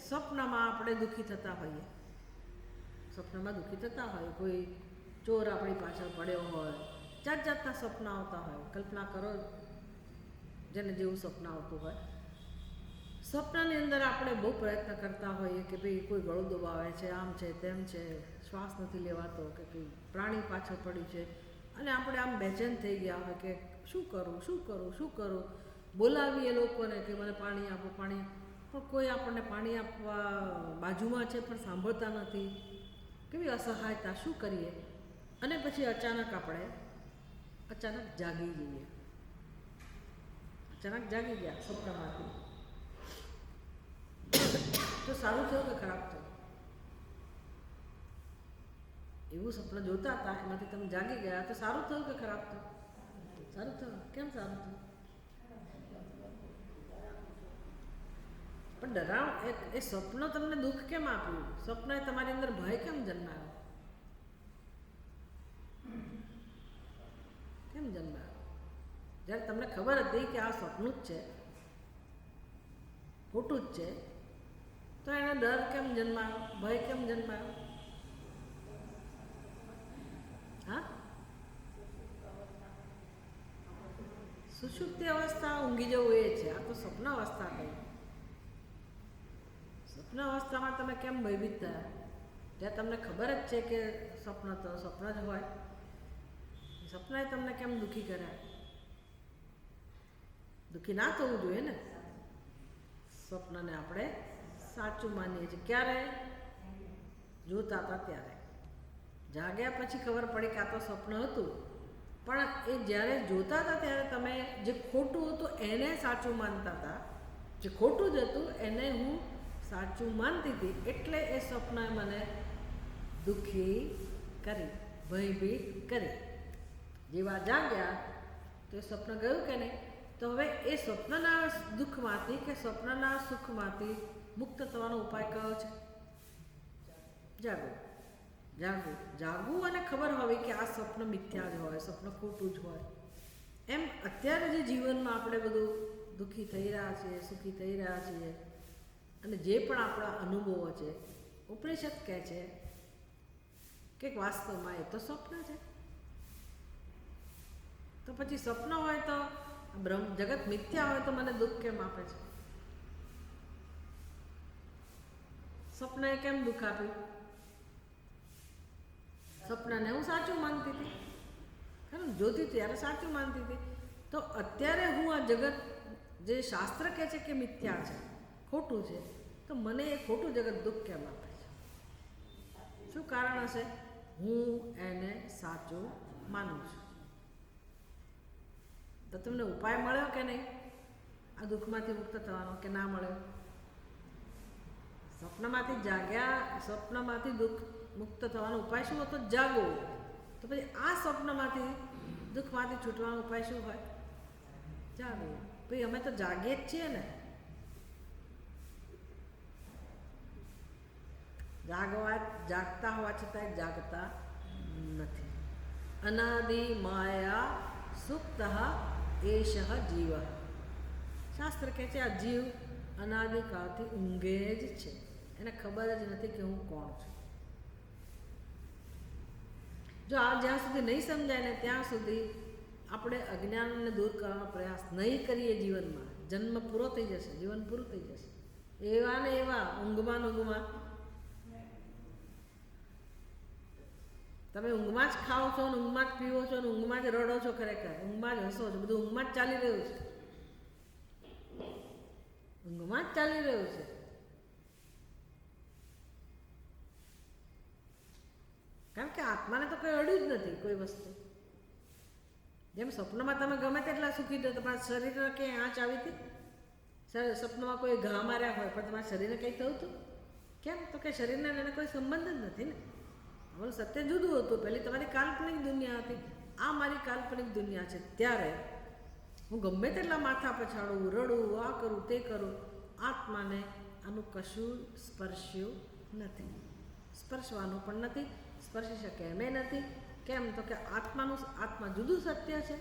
સ્વપ્નમાં આપણે દુઃખી થતા હોઈએ, સ્વપ્નમાં દુઃખી થતા હોય, કોઈ ચોર આપણી પાછળ પડ્યો હોય, જાત જાતના સ્વપ્ન આવતા હોય. કલ્પના કરો જેને જેવું સ્વપ્ન આવતું હોય. સ્વપ્નની અંદર આપણે બહુ પ્રયત્ન કરતા હોઈએ કે ભાઈ કોઈ ગળું દબાવે છે, આમ છે, તેમ છે, શ્વાસ નથી લેવાતો, કે કંઈ પ્રાણી પાછળ પડ્યું છે, અને આપણે આમ બેચેન થઈ ગયા હોય કે શું કરું, શું કરું, શું કરું. બોલાવીએ લોકોને કે મને પાણી આપો, પાણી, પણ કોઈ આપણને પાણી આપવા બાજુમાં છે પણ સાંભળતા નથી. કેવી અસહાયતા, શું કરીએ? અને પછી અચાનક આપણે જાગી જઈએ. અચાનક જાગી ગયા સ્વપ્નમાંથી. તો સારું થયું કે ખરાબ થયું? એવું સપનું જોતા હતા, એમાંથી તમે જાગી ગયા તો સારું થયું કે ખરાબ થયું? સારું થયું. કેમ સારું થયું? પણ ડરાવ એ સ્વપ્ન તમને દુઃખ કેમ આપ્યું? સ્વપ્નએ તમારી અંદર ભય કેમ જન્માયો? કેમ જન્માયો? જ્યારે તમને ખબર હતી કે આ સ્વપ્નું જ છે, ખોટું જ છે, તો એને ડર કેમ જન્માયો? ભય કેમ જન્માયો? હા, સુષુપ્તિ અવસ્થા ઊંઘી જવું એ છે. આ તો સ્વપ્ન અવસ્થા કહી. સ્વપ્ન અવસ્થામાં તમે કેમ ભયભીત થયા? જ્યાં તમને ખબર જ છે કે સ્વપ્ન તો સ્વપ્ન જ હોય, સપનાએ તમને કેમ દુઃખી કર્યા? દુઃખી ના થવું જોઈએ ને. સ્વપ્નને આપણે સાચું માનીએ છીએ. ક્યારે? જોતા હતા ત્યારે. જાગ્યા પછી ખબર પડી કે આ તો સ્વપ્ન હતું, પણ એ જ્યારે જોતા હતા ત્યારે તમે જે ખોટું હતું એને સાચું માનતા હતા. જે ખોટું જ હતું એને હું સાચું માનતી હતી, એટલે એ સ્વપ્નએ મને દુઃખી કરી, ભયભીત કરી. જેવા જાગ્યા તો એ સ્વપ્ન ગયું કે નહીં? તો હવે એ સ્વપ્નના દુઃખમાંથી કે સ્વપ્નના સુખમાંથી મુક્ત થવાનો ઉપાય કયો છે? જાગવું. જાગવું. જાગવું અને ખબર હોવી કે આ સ્વપ્ન મિથ્યા જ હોય, સ્વપ્ન ખોટું જ હોય. એમ અત્યારે જે જીવનમાં આપણે બધું દુઃખી થઈ રહ્યા છીએ, સુખી થઈ રહ્યા છીએ, અને જે પણ આપણા અનુભવો છે, ઉપનિષદ કહે છે કે વાસ્તવમાં એ તો સ્વપ્ન છે. તો પછી સ્વપ્ન હોય તો જગત મિથ્યા હોય તો મને દુઃખ કેમ આપે છે? સ્વપ્નએ કેમ દુઃખ આપ્યું? સ્વપ્નને હું સાચું માનતી હતી, ખરું જોતી ત્યારે સાચું માનતી હતી. તો અત્યારે હું આ જગત જે શાસ્ત્ર કહે છે કે મિથ્યા છે, ખોટું છે, તો મને એ ખોટું જગત દુઃખ કેમ આપે છે? શું કારણ હશે? હું એને સાચું માનું છું. તો તમને ઉપાય મળ્યો કે નહીં આ દુઃખમાંથી મુક્ત થવાનો, કે ના મળ્યો? સ્વપ્નમાંથી જાગ્યા, સ્વપ્નમાંથી દુઃખ મુક્ત થવાનો ઉપાય શું હતો? જાગો. તો પછી આ સ્વપ્નમાંથી દુઃખમાંથી છૂટવાનો ઉપાય શું હોય? જાગો. ભાઈ અમે તો જાગીએ જ છીએ ને. જાગતા હોવા છતાં જાગતા નથી. અનાદિ માયા સુપ્ત એશ જીવ. શાસ્ત્ર કહે છે આ જીવ અનાદિકાળથી ઊંઘે જ છે, એને ખબર જ નથી કે હું કોણ છું. જો આ જ્યાં સુધી નહીં સમજાય ને ત્યાં સુધી આપણે અજ્ઞાનને દૂર કરવાનો પ્રયાસ નહીં કરીએ જીવનમાં, જન્મ પૂરો થઈ જશે, જીવન પૂરું થઈ જશે. એવા ને એવા ઊંઘમાં તમે ઊંઘમાં જ ખાઓ છો, ને ઊંઘમાં જ પીવો છો, ને ઊંઘમાં જ રડો છો, ખરેખર ઊંઘમાં જ હસો છો, બધું ઊંઘમાં જ ચાલી રહ્યું છે. ઊંઘમાં જ ચાલી રહ્યું છે. કારણ કે આત્માને તો કોઈ અડ્યું જ નથી કોઈ વસ્તુ. જેમ સ્વપ્નમાં તમે ગમે તેટલા સુખી થયો, તમારા શરીરને કંઈ આંચ આવી હતી? સ્વપ્નમાં કોઈ ઘા માર્યા હોય પણ તમારા શરીરને કંઈ થયું હતું? કેમ? તો કે શરીરને એને કોઈ સંબંધ જ નથી ને. અમારું સત્ય જુદું હતું. પહેલી તમારી કાલ્પનિક દુનિયા હતી, આ મારી કાલ્પનિક દુનિયા છે. ત્યારે હું ગમે તેટલા માથા પછાડું, રડું, આ કરું, તે કરું, આત્માને આનું કશું સ્પર્શ્યું નથી, સ્પર્શવાનું પણ નથી, સ્પર્શી શકે એમ નથી. કેમ? તો કે આત્મા જુદું સત્ય છે,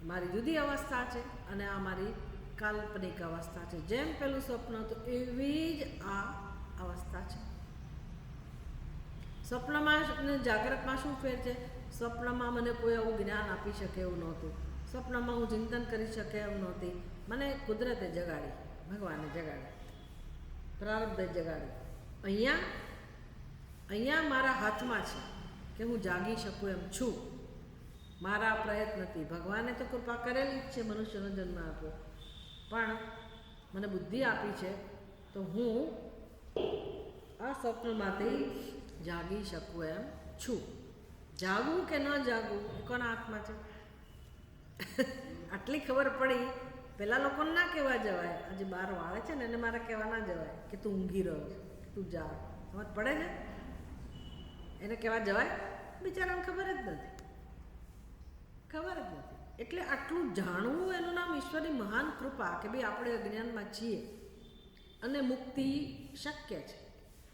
મારી જુદી અવસ્થા છે, અને આ મારી કાલ્પનિક અવસ્થા છે. જેમ પેલું સ્વપ્ન હતું એવી જ આ અવસ્થા છે. સ્વપ્નમાં અને જાગ્રતમાં શું ફેર છે? સ્વપ્નમાં મને કોઈ આવું જ્ઞાન આપી શકે એવું નહોતું. સ્વપ્નમાં હું ચિંતન કરી શકે એમ નહોતી. મને કુદરતે જગાડી, ભગવાને જગાડી, પ્રારબ્ધે જગાડી. અહીંયા મારા હાથમાં છે કે હું જાગી શકું એમ છું. મારા પ્રયત્નથી ભગવાને તો કૃપા કરેલી જ છે, મનુષ્યનો જન્મ આપ્યો, પણ મને બુદ્ધિ આપી છે તો હું આ સ્વપ્નમાંથી જાગી શકું એમ છું. જાગવું કે ન જાગવું એ કોના હાથમાં છે? આટલી ખબર પડી. પહેલાં લોકોને ના કહેવા જવાય, આજે બહાર વાળે છે ને એને મારે કહેવા ના જવાય કે તું ઊંઘી રહ્યો છે, તું જાગ. સમજ પડે છે? એને કહેવા જવાય? બિચારાને ખબર જ નથી, ખબર જ નથી. એટલે આટલું જાણવું એનું નામ ઈશ્વરની મહાન કૃપા કે ભાઈ આપણે અજ્ઞાનમાં છીએ અને મુક્તિ શક્ય છે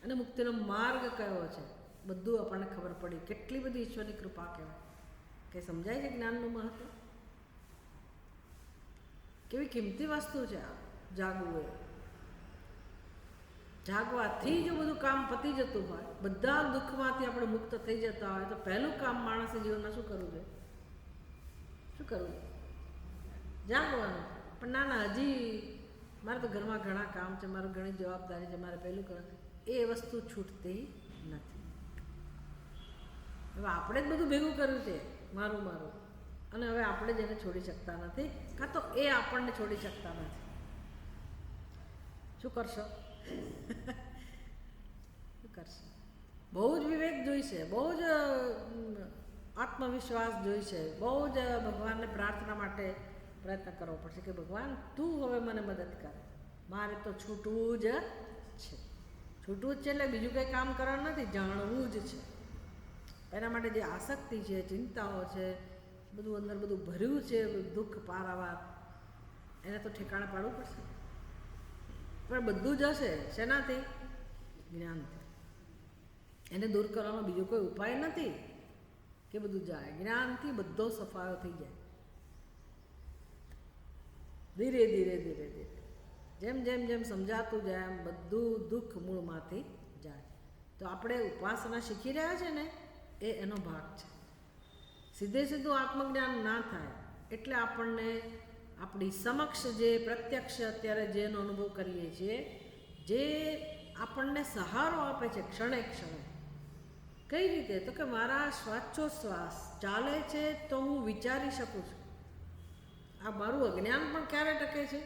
અને મુક્તિનો માર્ગ કયો છે બધું આપણને ખબર પડી. કેટલી બધી ઈશ્વરની કૃપા કહેવાય કે સમજાય છે જ્ઞાનનું મહત્વ. કેવી કિંમતી વસ્તુ છે આ જાગવું. એ જાગવાથી જો બધું કામ પતી જતું હોય, બધા દુઃખમાંથી આપણે મુક્ત થઈ જતા હોય, તો પહેલું કામ માણસે જીવનમાં શું કરવું જોઈએ? શું કરવું? જાગવાનું. પણ ના ના, હજી મારે તો ઘરમાં ઘણા કામ છે, મારે ઘણી જવાબદારી છે, મારે પહેલું કરવાનું. એ વસ્તુ છૂટતી નથી. હવે આપણે જ બધું ભેગું કર્યું છે, મારું મારું, અને હવે આપણે જ એને છોડી શકતા નથી, કાં તો એ આપણને છોડી શકતા નથી. શું કરશો? શું કરશો? બહુ જ વિવેક જોઈશે, બહુ જ આત્મવિશ્વાસ જોઈશે, બહુ જ ભગવાનને પ્રાર્થના માટે પ્રયત્ન કરવો પડશે કે ભગવાન તું હવે મને મદદ કર, મારે તો છૂટવું જ છે. છૂટવું જ છે એટલે બીજું કંઈ કામ કરવાનું નથી, જાણવું જ છે. એના માટે જે આસક્તિ છે, ચિંતાઓ છે, બધું અંદર બધું ભર્યું છે, દુઃખ પારાવાર, એને તો ઠેકાણે પાડવું પડશે. પણ બધું જ હશે શેનાથી? જ્ઞાનથી. એને દૂર કરવાનો બીજો કોઈ ઉપાય નથી કે બધું જાય. જ્ઞાનથી બધો સફાયો થઈ જાય. ધીરે ધીરે ધીરે ધીરે જેમ જેમ જેમ સમજાતું જાય એમ બધું દુઃખ મૂળમાંથી જાય. તો આપણે ઉપાસના શીખી રહ્યા છે ને, એ એનો ભાગ છે. સીધે સીધું આત્મજ્ઞાન ના થાય એટલે આપણને આપણી સમક્ષ જે પ્રત્યક્ષ અત્યારે જેનો અનુભવ કરીએ છીએ, જે આપણને સહારો આપે છે ક્ષણે ક્ષણે. કઈ રીતે? તો કે મારા શ્વાસોચ્છ્વાસ ચાલે છે તો હું વિચારી શકું છું. આ મારું અજ્ઞાન પણ ક્યારે ટકે છે?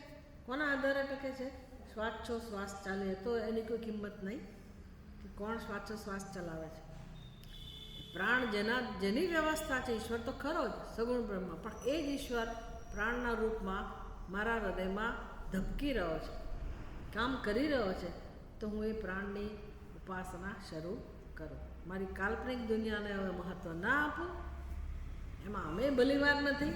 કોના આધારે ટકે છે? શ્વાસોચ્છ્વાસ ચાલે તો એની કોઈ કિંમત નહીં કે કોણ શ્વાસોચ્છ્વાસ ચલાવે છે. પ્રાણ જેની વ્યવસ્થા છે, ઈશ્વર તો ખરો જ, સગુણ બ્રહ્મ, પણ એ જ ઈશ્વર પ્રાણના રૂપમાં મારા હૃદયમાં ધબકી રહ્યો છે, કામ કરી રહ્યો છે. તો હું એ પ્રાણની ઉપાસના શરૂ કરું. મારી કાલ્પનિક દુનિયાને હવે મહત્ત્વ ના આપું, એમાં અમે ભલીવાર નથી,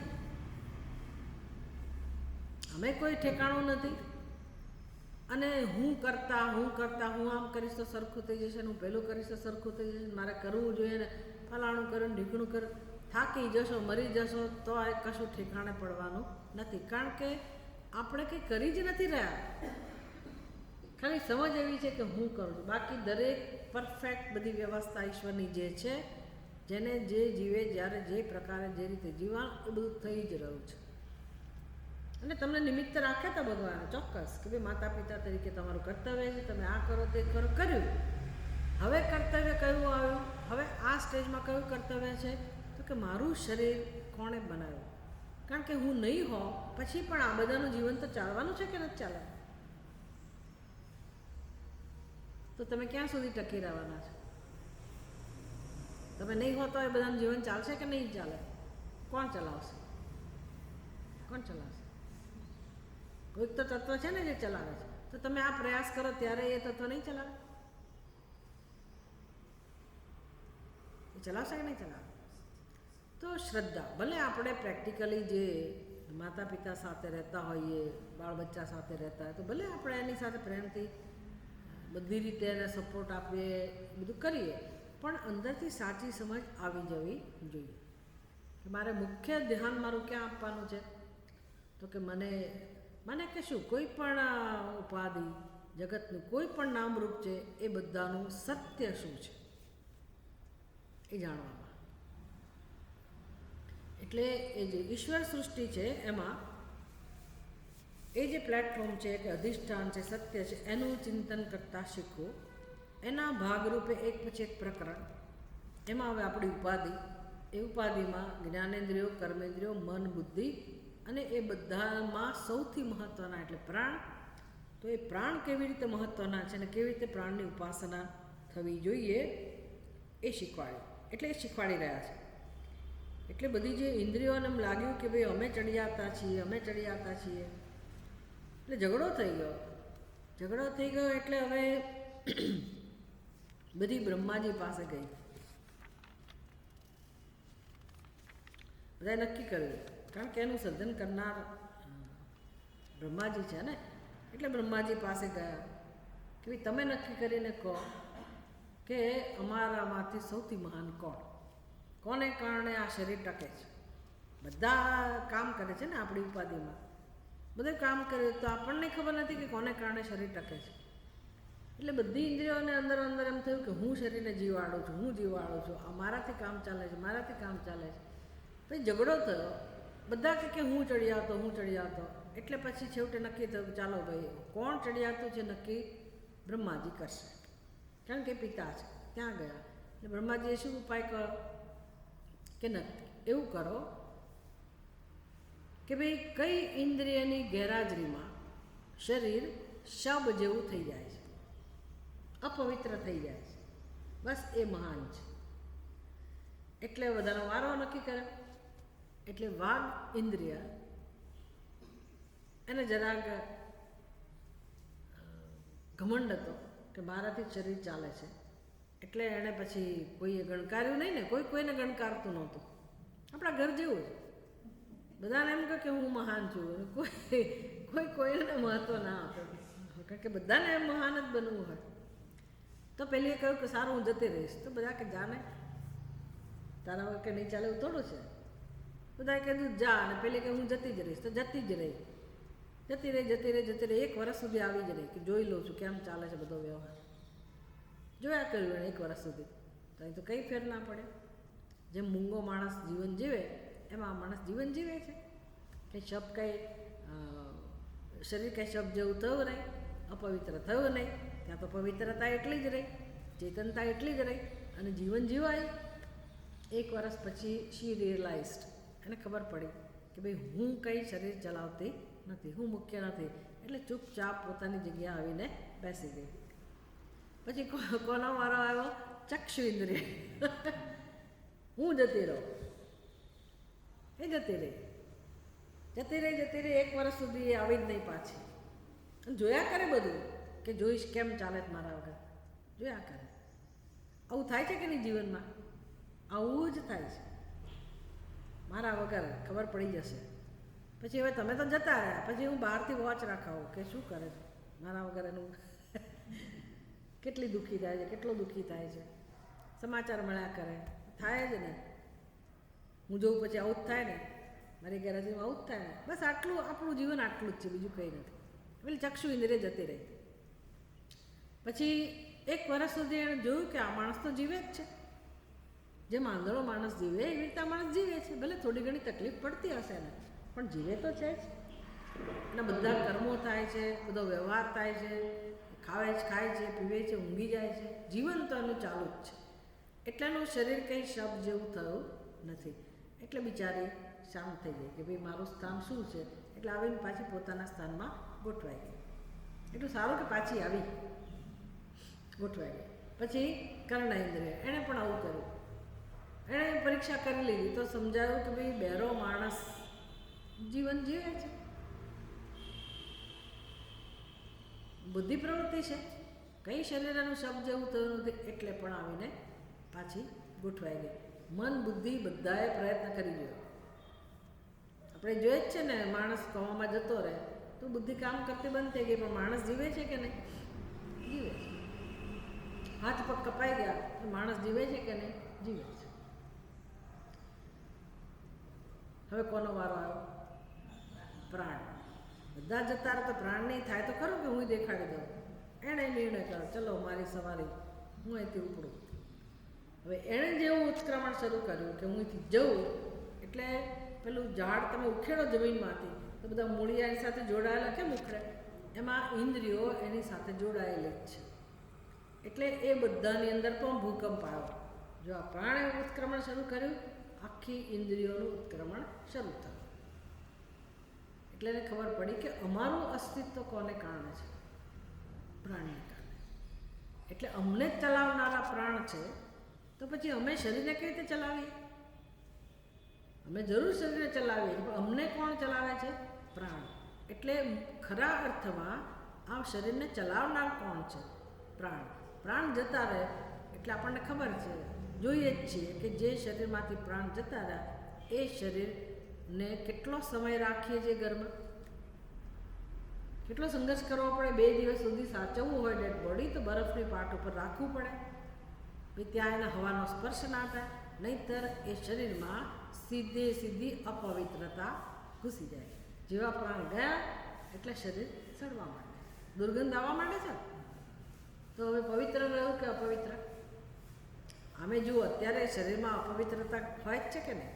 અમે કોઈ ઠેકાણું નથી. અને હું કરતા હું આમ કરીશ તો સરખું થઈ જશે, હું પેલું કરીશ તો સરખું થઈ જશે, મારે કરવું જોઈએ ને ફલાણું કર્યું ઢીકણું કર્યું, થાકી જશો, મરી જશો તો આ કશું ઠેકાણે પડવાનું નથી. કારણ કે આપણે કંઈ કરી જ નથી રહ્યા, ખાલી સમજ એવી છે કે હું કરું છું. બાકી દરેક પરફેક્ટ બધી વ્યવસ્થા ઈશ્વરની જે છે, જેને જે જીવે જ્યારે જે પ્રકારે જે રીતે જીવવાનું એ બધું થઈ જ રહ્યું છે. અને તમને નિમિત્ત રાખ્યા હતા ભગવાને ચોક્કસ કે ભાઈ માતા પિતા તરીકે તમારું કર્તવ્ય છે, તમે આ કરો તે કરો, કર્યું. હવે કર્તવ્ય કયું આવ્યું? હવે આ સ્ટેજમાં કયું કર્તવ્ય છે? તો કે મારું શરીર કોણે બનાવ્યું? કારણ કે હું નહીં હોઉં પછી પણ આ બધાનું જીવન તો ચાલવાનું છે કે નથી ચાલે? તો તમે ક્યાં સુધી ટકી રહેવાના છો? તમે નહીં હો તો એ બધાનું જીવન ચાલશે કે નહીં ચાલે? કોણ ચલાવશે? કોણ ચલાવશે? કોઈક તો તત્વ છે ને જે ચલાવે છે. તો તમે આ પ્રયાસ કરો ત્યારે એ તત્વ નહીં ચલાવે? એ ચલાવશે કે નહીં ચલાવે? તો શ્રદ્ધા, ભલે આપણે પ્રેક્ટિકલી જે માતા પિતા સાથે રહેતા હોઈએ, બાળ બચ્ચા સાથે રહેતા હોય, તો ભલે આપણે એની સાથે પ્રેમથી બધી રીતે એને સપોર્ટ આપીએ, બધું કરીએ, પણ અંદરથી સાચી સમજ આવી જવી જોઈએ કે મારે મુખ્ય ધ્યાન મારું ક્યાં આપવાનું છે? તો કે મને કે શું કોઈ પણ ઉપાધિ જગતનું કોઈ પણ નામરૂપ છે એ બધાનું સત્ય શું છે એ જાણવામાં. એટલે એ જે ઈશ્વર સૃષ્ટિ છે એમાં એ જે પ્લેટફોર્મ છે કે અધિષ્ઠાન છે, સત્ય છે, એનું ચિંતન કરતાં શીખવું. એના ભાગરૂપે એક પછી એક પ્રકરણ. એમાં હવે આપણી ઉપાધિ, એ ઉપાધિમાં જ્ઞાનેન્દ્રિયો, કર્મેન્દ્રિયો, મન, બુદ્ધિ, અને એ બધામાં સૌથી મહત્ત્વના એટલે પ્રાણ. તો એ પ્રાણ કેવી રીતે મહત્ત્વના છે અને કેવી રીતે પ્રાણની ઉપાસના થવી જોઈએ એ શીખવાડી. એટલે એ શીખવાડી રહ્યા છે. એટલે બધી જે ઇન્દ્રિયોને એમ લાગ્યું કે ભાઈ અમે ચડિયાતા છીએ, એટલે ઝઘડો થઈ ગયો એટલે હવે બધી બ્રહ્માજી પાસે ગઈ બધાએ નક્કી કર્યું, કારણ કે એનું સર્જન કરનાર બ્રહ્માજી છે ને, એટલે બ્રહ્માજી પાસે ગયા કે ભાઈ તમે નક્કી કરીને કહો કે અમારામાંથી સૌથી મહાન કોને કારણે આ શરીર ટકે છે. બધા કામ કરે છે ને આપણી ઉપાધિમાં, બધું કામ કરે, તો આપણને ખબર નથી કે કોને કારણે શરીર ટકે છે. એટલે બધી ઇન્દ્રિયોને અંદર અંદર એમ થયું કે હું શરીરને જીવાડું છું, આ મારાથી કામ ચાલે છે. પછી ઝઘડો થયો, બધા કે હું ચડી આવતો. એટલે પછી છેવટે નક્કી થયું કે ચાલો ભાઈ કોણ ચડી આવતું છે નક્કી બ્રહ્માજી કરશે, કારણ કે પિતા છે. ત્યાં ગયા એટલે બ્રહ્માજીએ શું ઉપાય કર્યો કે નક્કી એવું કરો કે ભાઈ કઈ ઇન્દ્રિયની ગેરહાજરીમાં શરીર શબ જેવું થઈ જાય છે, અપવિત્ર થઈ જાય છે, બસ એ મહાન છે. એટલે બધાનો વારો નક્કી કર્યો. એટલે વાઘ ઇન્દ્રિય એને જરાક ઘમંડ હતો કે મારાથી જ શરીર ચાલે છે. એટલે એણે પછી કોઈએ ગણકાર્યું નહીં ને, કોઈને ગણકારતું નહોતું. આપણા ઘર જેવું જ, બધાને એમ કહે કે હું મહાન છું, કોઈને મહત્વ ના આપે, કારણ કે બધાને એમ મહાન જ બનવું હોય. તો પેલીએ કહ્યું કે સારું હું જતી રહીશ. તો બધા કે જાને તારા વગર કે નહીં ચાલે એવું થોડું છે. બધાએ કીધું જા, અને પેલી કે હું જતી જ રહીશ. તો જતી જ રહી. 1 વર્ષ સુધી આવી જ રહી કે જોઈ લઉં છું કેમ ચાલે છે બધો વ્યવહાર. જોયા કર્યું એને 1 વર્ષ સુધી, તો અહીં તો કંઈ ફેર ના પડે. જેમ મૂંગો માણસ જીવન જીવે એમાં માણસ જીવન જીવે છે. કંઈ શબ કંઈ શરીર કંઈ શબ જેવું થયું નહીં, અપવિત્ર થયું નહીં. ત્યાં તો પવિત્રતા એટલી જ રહી, ચેતનતા એટલી જ રહી, અને જીવન જીવાય. 1 વર્ષ પછી શી રિયલાઇઝડ, એને ખબર પડી કે ભાઈ હું કંઈ શરીર ચલાવતી નથી, હું મુખ્ય નથી. એટલે ચૂપચાપ પોતાની જગ્યા આવીને બેસી ગઈ. પછી કોનો વારો આવ્યો? ચક્ષુ ઇન્દ્રિય. હું જતી રહું, એ જતી રહી. 1 વર્ષ સુધી એ આવી જ નહીં પાછી. અને જોયા કરે બધું કે જોઈશ કેમ ચાલે મારા વગર, જોયા કરે. આવું થાય છે કે નહીં જીવનમાં? આવું જ થાય છે. મારા વગર ખબર પડી જશે. પછી હવે તમે તો જતા રહ્યા, પછી હું બહારથી વોચ રાખાવું કે શું કરે છે મારા વગર, એનું કેટલી દુઃખી થાય છે, કેટલો દુઃખી થાય છે. સમાચાર મળ્યા કરે, થાય જ ને. હું જોઉં પછી આવું જ થાય ને, મારી ગેરહાજરીમાં આવું જ થાય ને. બસ આટલું આપણું જીવન આટલું જ છે, બીજું કંઈ નથી. પેલી ચક્ષુ ઇન્દ્રિય જતી રહી. પછી 1 વર્ષ સુધી એણે જોયું કે આ માણસ તો જીવે જ છે, જેમ આંધળો માણસ જીવે એવી રીતે આ માણસ જીવે છે. ભલે થોડી ઘણી તકલીફ પડતી હશે ને, પણ જીવે તો છે જ. એના બધા કર્મો થાય છે, બધો વ્યવહાર થાય છે, ખાય છે, પીવે છે, ઊંઘી જાય છે, જીવન તો એનું ચાલુ જ છે. એટલે એનું શરીર કંઈ શબ જેવું થયું નથી. એટલે બિચારી શાંત થઈ ગઈ કે ભાઈ મારું સ્થાન શું છે. એટલે આવીને પાછી પોતાના સ્થાનમાં ગોઠવાઈ ગઈ. એટલું સારું કે પાછી આવી ગોઠવાઈ ગઈ. પછી કર્ણેન્દ્રિય એણે પણ આવું કર્યું. એણે પરીક્ષા કરી લીધી તો સમજાયું કે ભાઈ બહેરો માણસ જીવન જીવે છે, બુદ્ધિ પ્રવૃત્તિ છે, કંઈ શરીર એનું શબ્દ જેવું થયું નથી. એટલે પણ આવીને પાછી ગોઠવાઈ ગઈ. મન બુદ્ધિ બધાએ પ્રયત્ન કરી જોયો. આપણે જોઈએ જ છે ને, માણસ કોમામાં જતો રહે તો બુદ્ધિ કામ કરતી બંધ થઈ ગઈ, પણ માણસ જીવે છે કે નહીં? જીવે છે. હાથ પગ કપાઈ ગયા તો માણસ જીવે છે કે નહીં? જીવે છે. હવે કોનો વારો આવ્યો? પ્રાણ. બધા જતા રહે તો પ્રાણ નહીં થાય તો ખરું કે હું દેખાડી દઉં. એણે નિર્ણય કર્યો, ચલો મારી સવારી, હું અહીંથી ઉપડું. હવે એણે જેવું ઉત્ક્રમણ શરૂ કર્યું કે હું અહીંથી જઉં, એટલે પેલું ઝાડ તમે ઉખેડો જમીનમાંથી તો બધા મૂળિયા એની સાથે જોડાયેલા કેમ ઉખડે? એમાં ઇન્દ્રિયો એની સાથે જોડાયેલી જ છે. એટલે એ બધાની અંદર પણ ભૂકંપ આવ્યો. જો આ પ્રાણે ઉત્ક્રમણ શરૂ કર્યું, આખી ઇન્દ્રિયોનું ઉત્ક્રમણ શરૂ થયું. એટલે એને ખબર પડી કે અમારું અસ્તિત્વ કોને કારણે છે? પ્રાણને કારણે. એટલે અમને જ ચલાવનારા પ્રાણ છે, તો પછી અમે શરીરને કેવી રીતે ચલાવીએ? અમે જરૂર શરીરને ચલાવીએ છીએ, પણ અમને કોણ ચલાવે છે? પ્રાણ. એટલે ખરા અર્થમાં આ શરીરને ચલાવનાર કોણ છે? પ્રાણ. પ્રાણ જતા રહે એટલે આપણને ખબર છે, જોઈએ જ છીએ કે જે શરીરમાંથી પ્રાણ જતા રહ્યા એ શરીરને કેટલો સમય રાખીએ છીએ ઘરમાં, કેટલો સંઘર્ષ કરવો પડે. 2 દિવસ સુધી સાચવવું હોય ડેડ બોડી તો બરફની પાટ ઉપર રાખવું પડે, ભાઈ ત્યાં એના હવાનો સ્પર્શ ના થાય, નહીંતર એ શરીરમાં સીધી અપવિત્રતા ઘૂસી જાય. જેવા પ્રાણ ગયા એટલે શરીર સડવા માંડે, દુર્ગંધ આવવા માંડે છે. તો હવે પવિત્ર રહ્યું કે અપવિત્ર? અમે જુઓ અત્યારે શરીરમાં અપવિત્રતા હોય જ છે કે નહીં?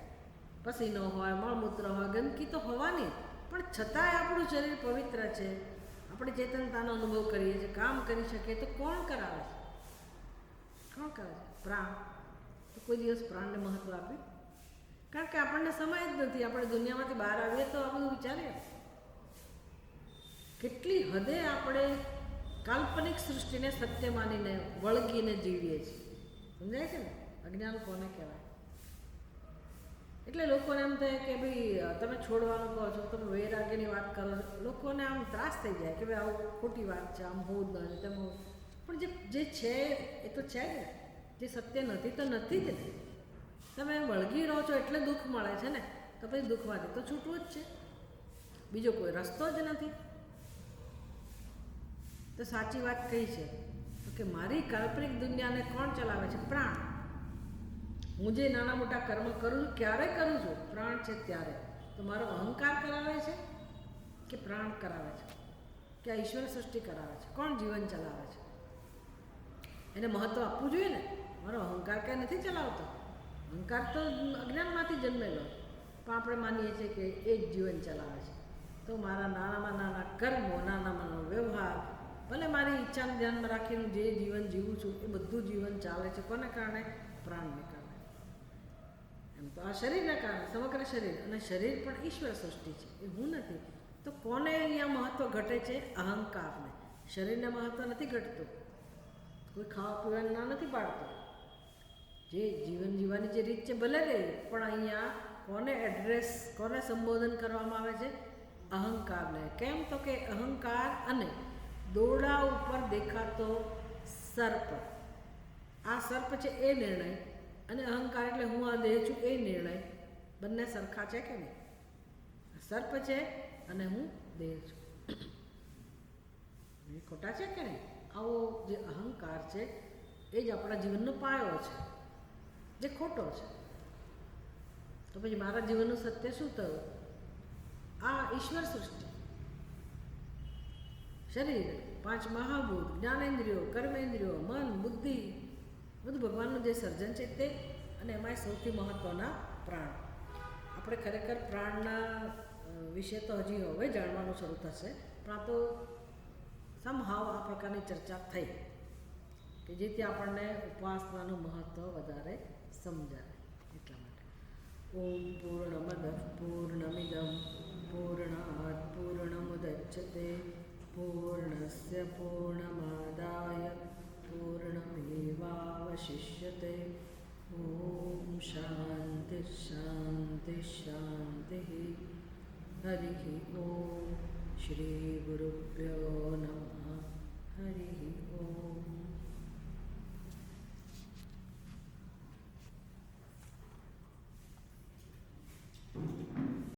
પસીનો હોય, મળમૂત્ર હોય, ગંદકી તો હોવાની, પણ છતાંય આપણું શરીર પવિત્ર છે, આપણે ચેતનતાનો અનુભવ કરીએ છીએ, કામ કરી શકીએ. તો કોણ કરાવે છે? કોણ કરે છે? પ્રાણ. તો કોઈ દિવસ પ્રાણને મહત્ત્વ આપ્યું? કારણ કે આપણને સમય જ નથી. આપણે દુનિયામાંથી બહાર આવીએ તો આ બધું વિચારીએ. કેટલી હદે આપણે કાલ્પનિક સૃષ્ટિને સત્ય માનીને વળગીને જીવીએ છીએ. સમજાય છે ને? અજ્ઞાન કોને કહેવાય? એટલે લોકોને એમ થાય કે ભાઈ તમે છોડવાનું કહો છો, તમે વૈરાગ્યની વાત કરો છો, લોકોને આમ ત્રાસ થઈ જાય કે ભાઈ આવું ખોટી વાત છે, આમ હોવું જ નથી, તેમ હોવું. પણ જે છે એ તો છે જ ને. જે સત્ય નથી તો નથી જ ને. તમે વળગી રહો છો એટલે દુઃખ મળે છે ને, તો પછી દુઃખમાંથી તો છૂટવું જ છે, બીજો કોઈ રસ્તો જ નથી. તો સાચી વાત કઈ છે? તો કે મારી કાલ્પનિક દુનિયાને કોણ ચલાવે છે? પ્રાણ. હું જે નાના મોટા કર્મ કરું છું, ક્યારે કરું છું? પ્રાણ છે ત્યારે. તો મારો અહંકાર કરાવે છે કે પ્રાણ કરાવે છે, કે આ ઈશ્વર સૃષ્ટિ કરાવે છે? કોણ જીવન ચલાવે છે? એને મહત્ત્વ આપવું જોઈએ ને. મારો અહંકાર કંઈ નથી ચલાવતો. અહંકાર તો અજ્ઞાનમાંથી જન્મેલો, પણ આપણે માનીએ છીએ કે એ જ જીવન ચલાવે છે. તો મારા નાનામાં નાના કર્મો, નાનામાં નાનો વ્યવહાર, ભલે મારી ઈચ્છાને ધ્યાનમાં રાખીને જે જીવન જીવું છું એ બધું જીવન ચાલે છે. કોને કારણે? પ્રાણને કારણે. એમ તો આ શરીરના કારણે, સમગ્ર શરીર, અને શરીર પણ ઈશ્વર સૃષ્ટિ છે, એ હું નથી. તો કોને અહીંયા મહત્ત્વ ઘટે છે? અહંકારને. શરીરને મહત્ત્વ નથી ઘટતું. કોઈ ખાવા પીવાનું ના નથી પાડતું. જે જીવન જીવવાની જે રીત છે ભલે રહી, પણ અહીંયા કોને એડ્રેસ, કોને સંબોધન કરવામાં આવે છે? અહંકારને. કેમ? તો કે અહંકાર અને દોરડા ઉપર દેખાતો સર્પ, આ સર્પ છે એ નિર્ણય, અને અહંકાર એટલે હું આ દેહ છું એ નિર્ણય, બંને સરખા છે કે નહીં? સર્પ છે અને હું દેહ છું, એ ખોટા છે કે નહીં? આવો જે અહંકાર છે એ જ આપણા જીવનનો પાયો છે, જે ખોટો છે. તો પછી મારા જીવનનું સત્ય શું થયું? આ ઈશ્વર સૃષ્ટિ, શરીર, 5 મહાભૂત, જ્ઞાનેન્દ્રિયો, કર્મેન્દ્રિયો, મન, બુદ્ધિ, બધું ભગવાનનું જે સર્જન છે તે, અને એમાંય સૌથી મહત્ત્વના પ્રાણ. આપણે ખરેખર પ્રાણના વિશે તો હજી હવે જાણવાનું શરૂ થશે, પણ આ તો સમહાવ આ પ્રકારની ચર્ચા થઈ કે જેથી આપણને ઉપાસનાનું મહત્ત્વ વધારે સમજાય. એટલા માટે ઓમ પૂર્ણમદ પૂર્ણમિદમ પૂર્ણાત પૂર્ણમુદચ્યતે પૂર્ણસ્ય પૂર્ણમાદાય પૂર્ણમેવાવશિષ્યતે. ઓમ શાંતિ શાંતિ શાંતિ. હરિ ઓમ. શ્રી ગુરુભ્યો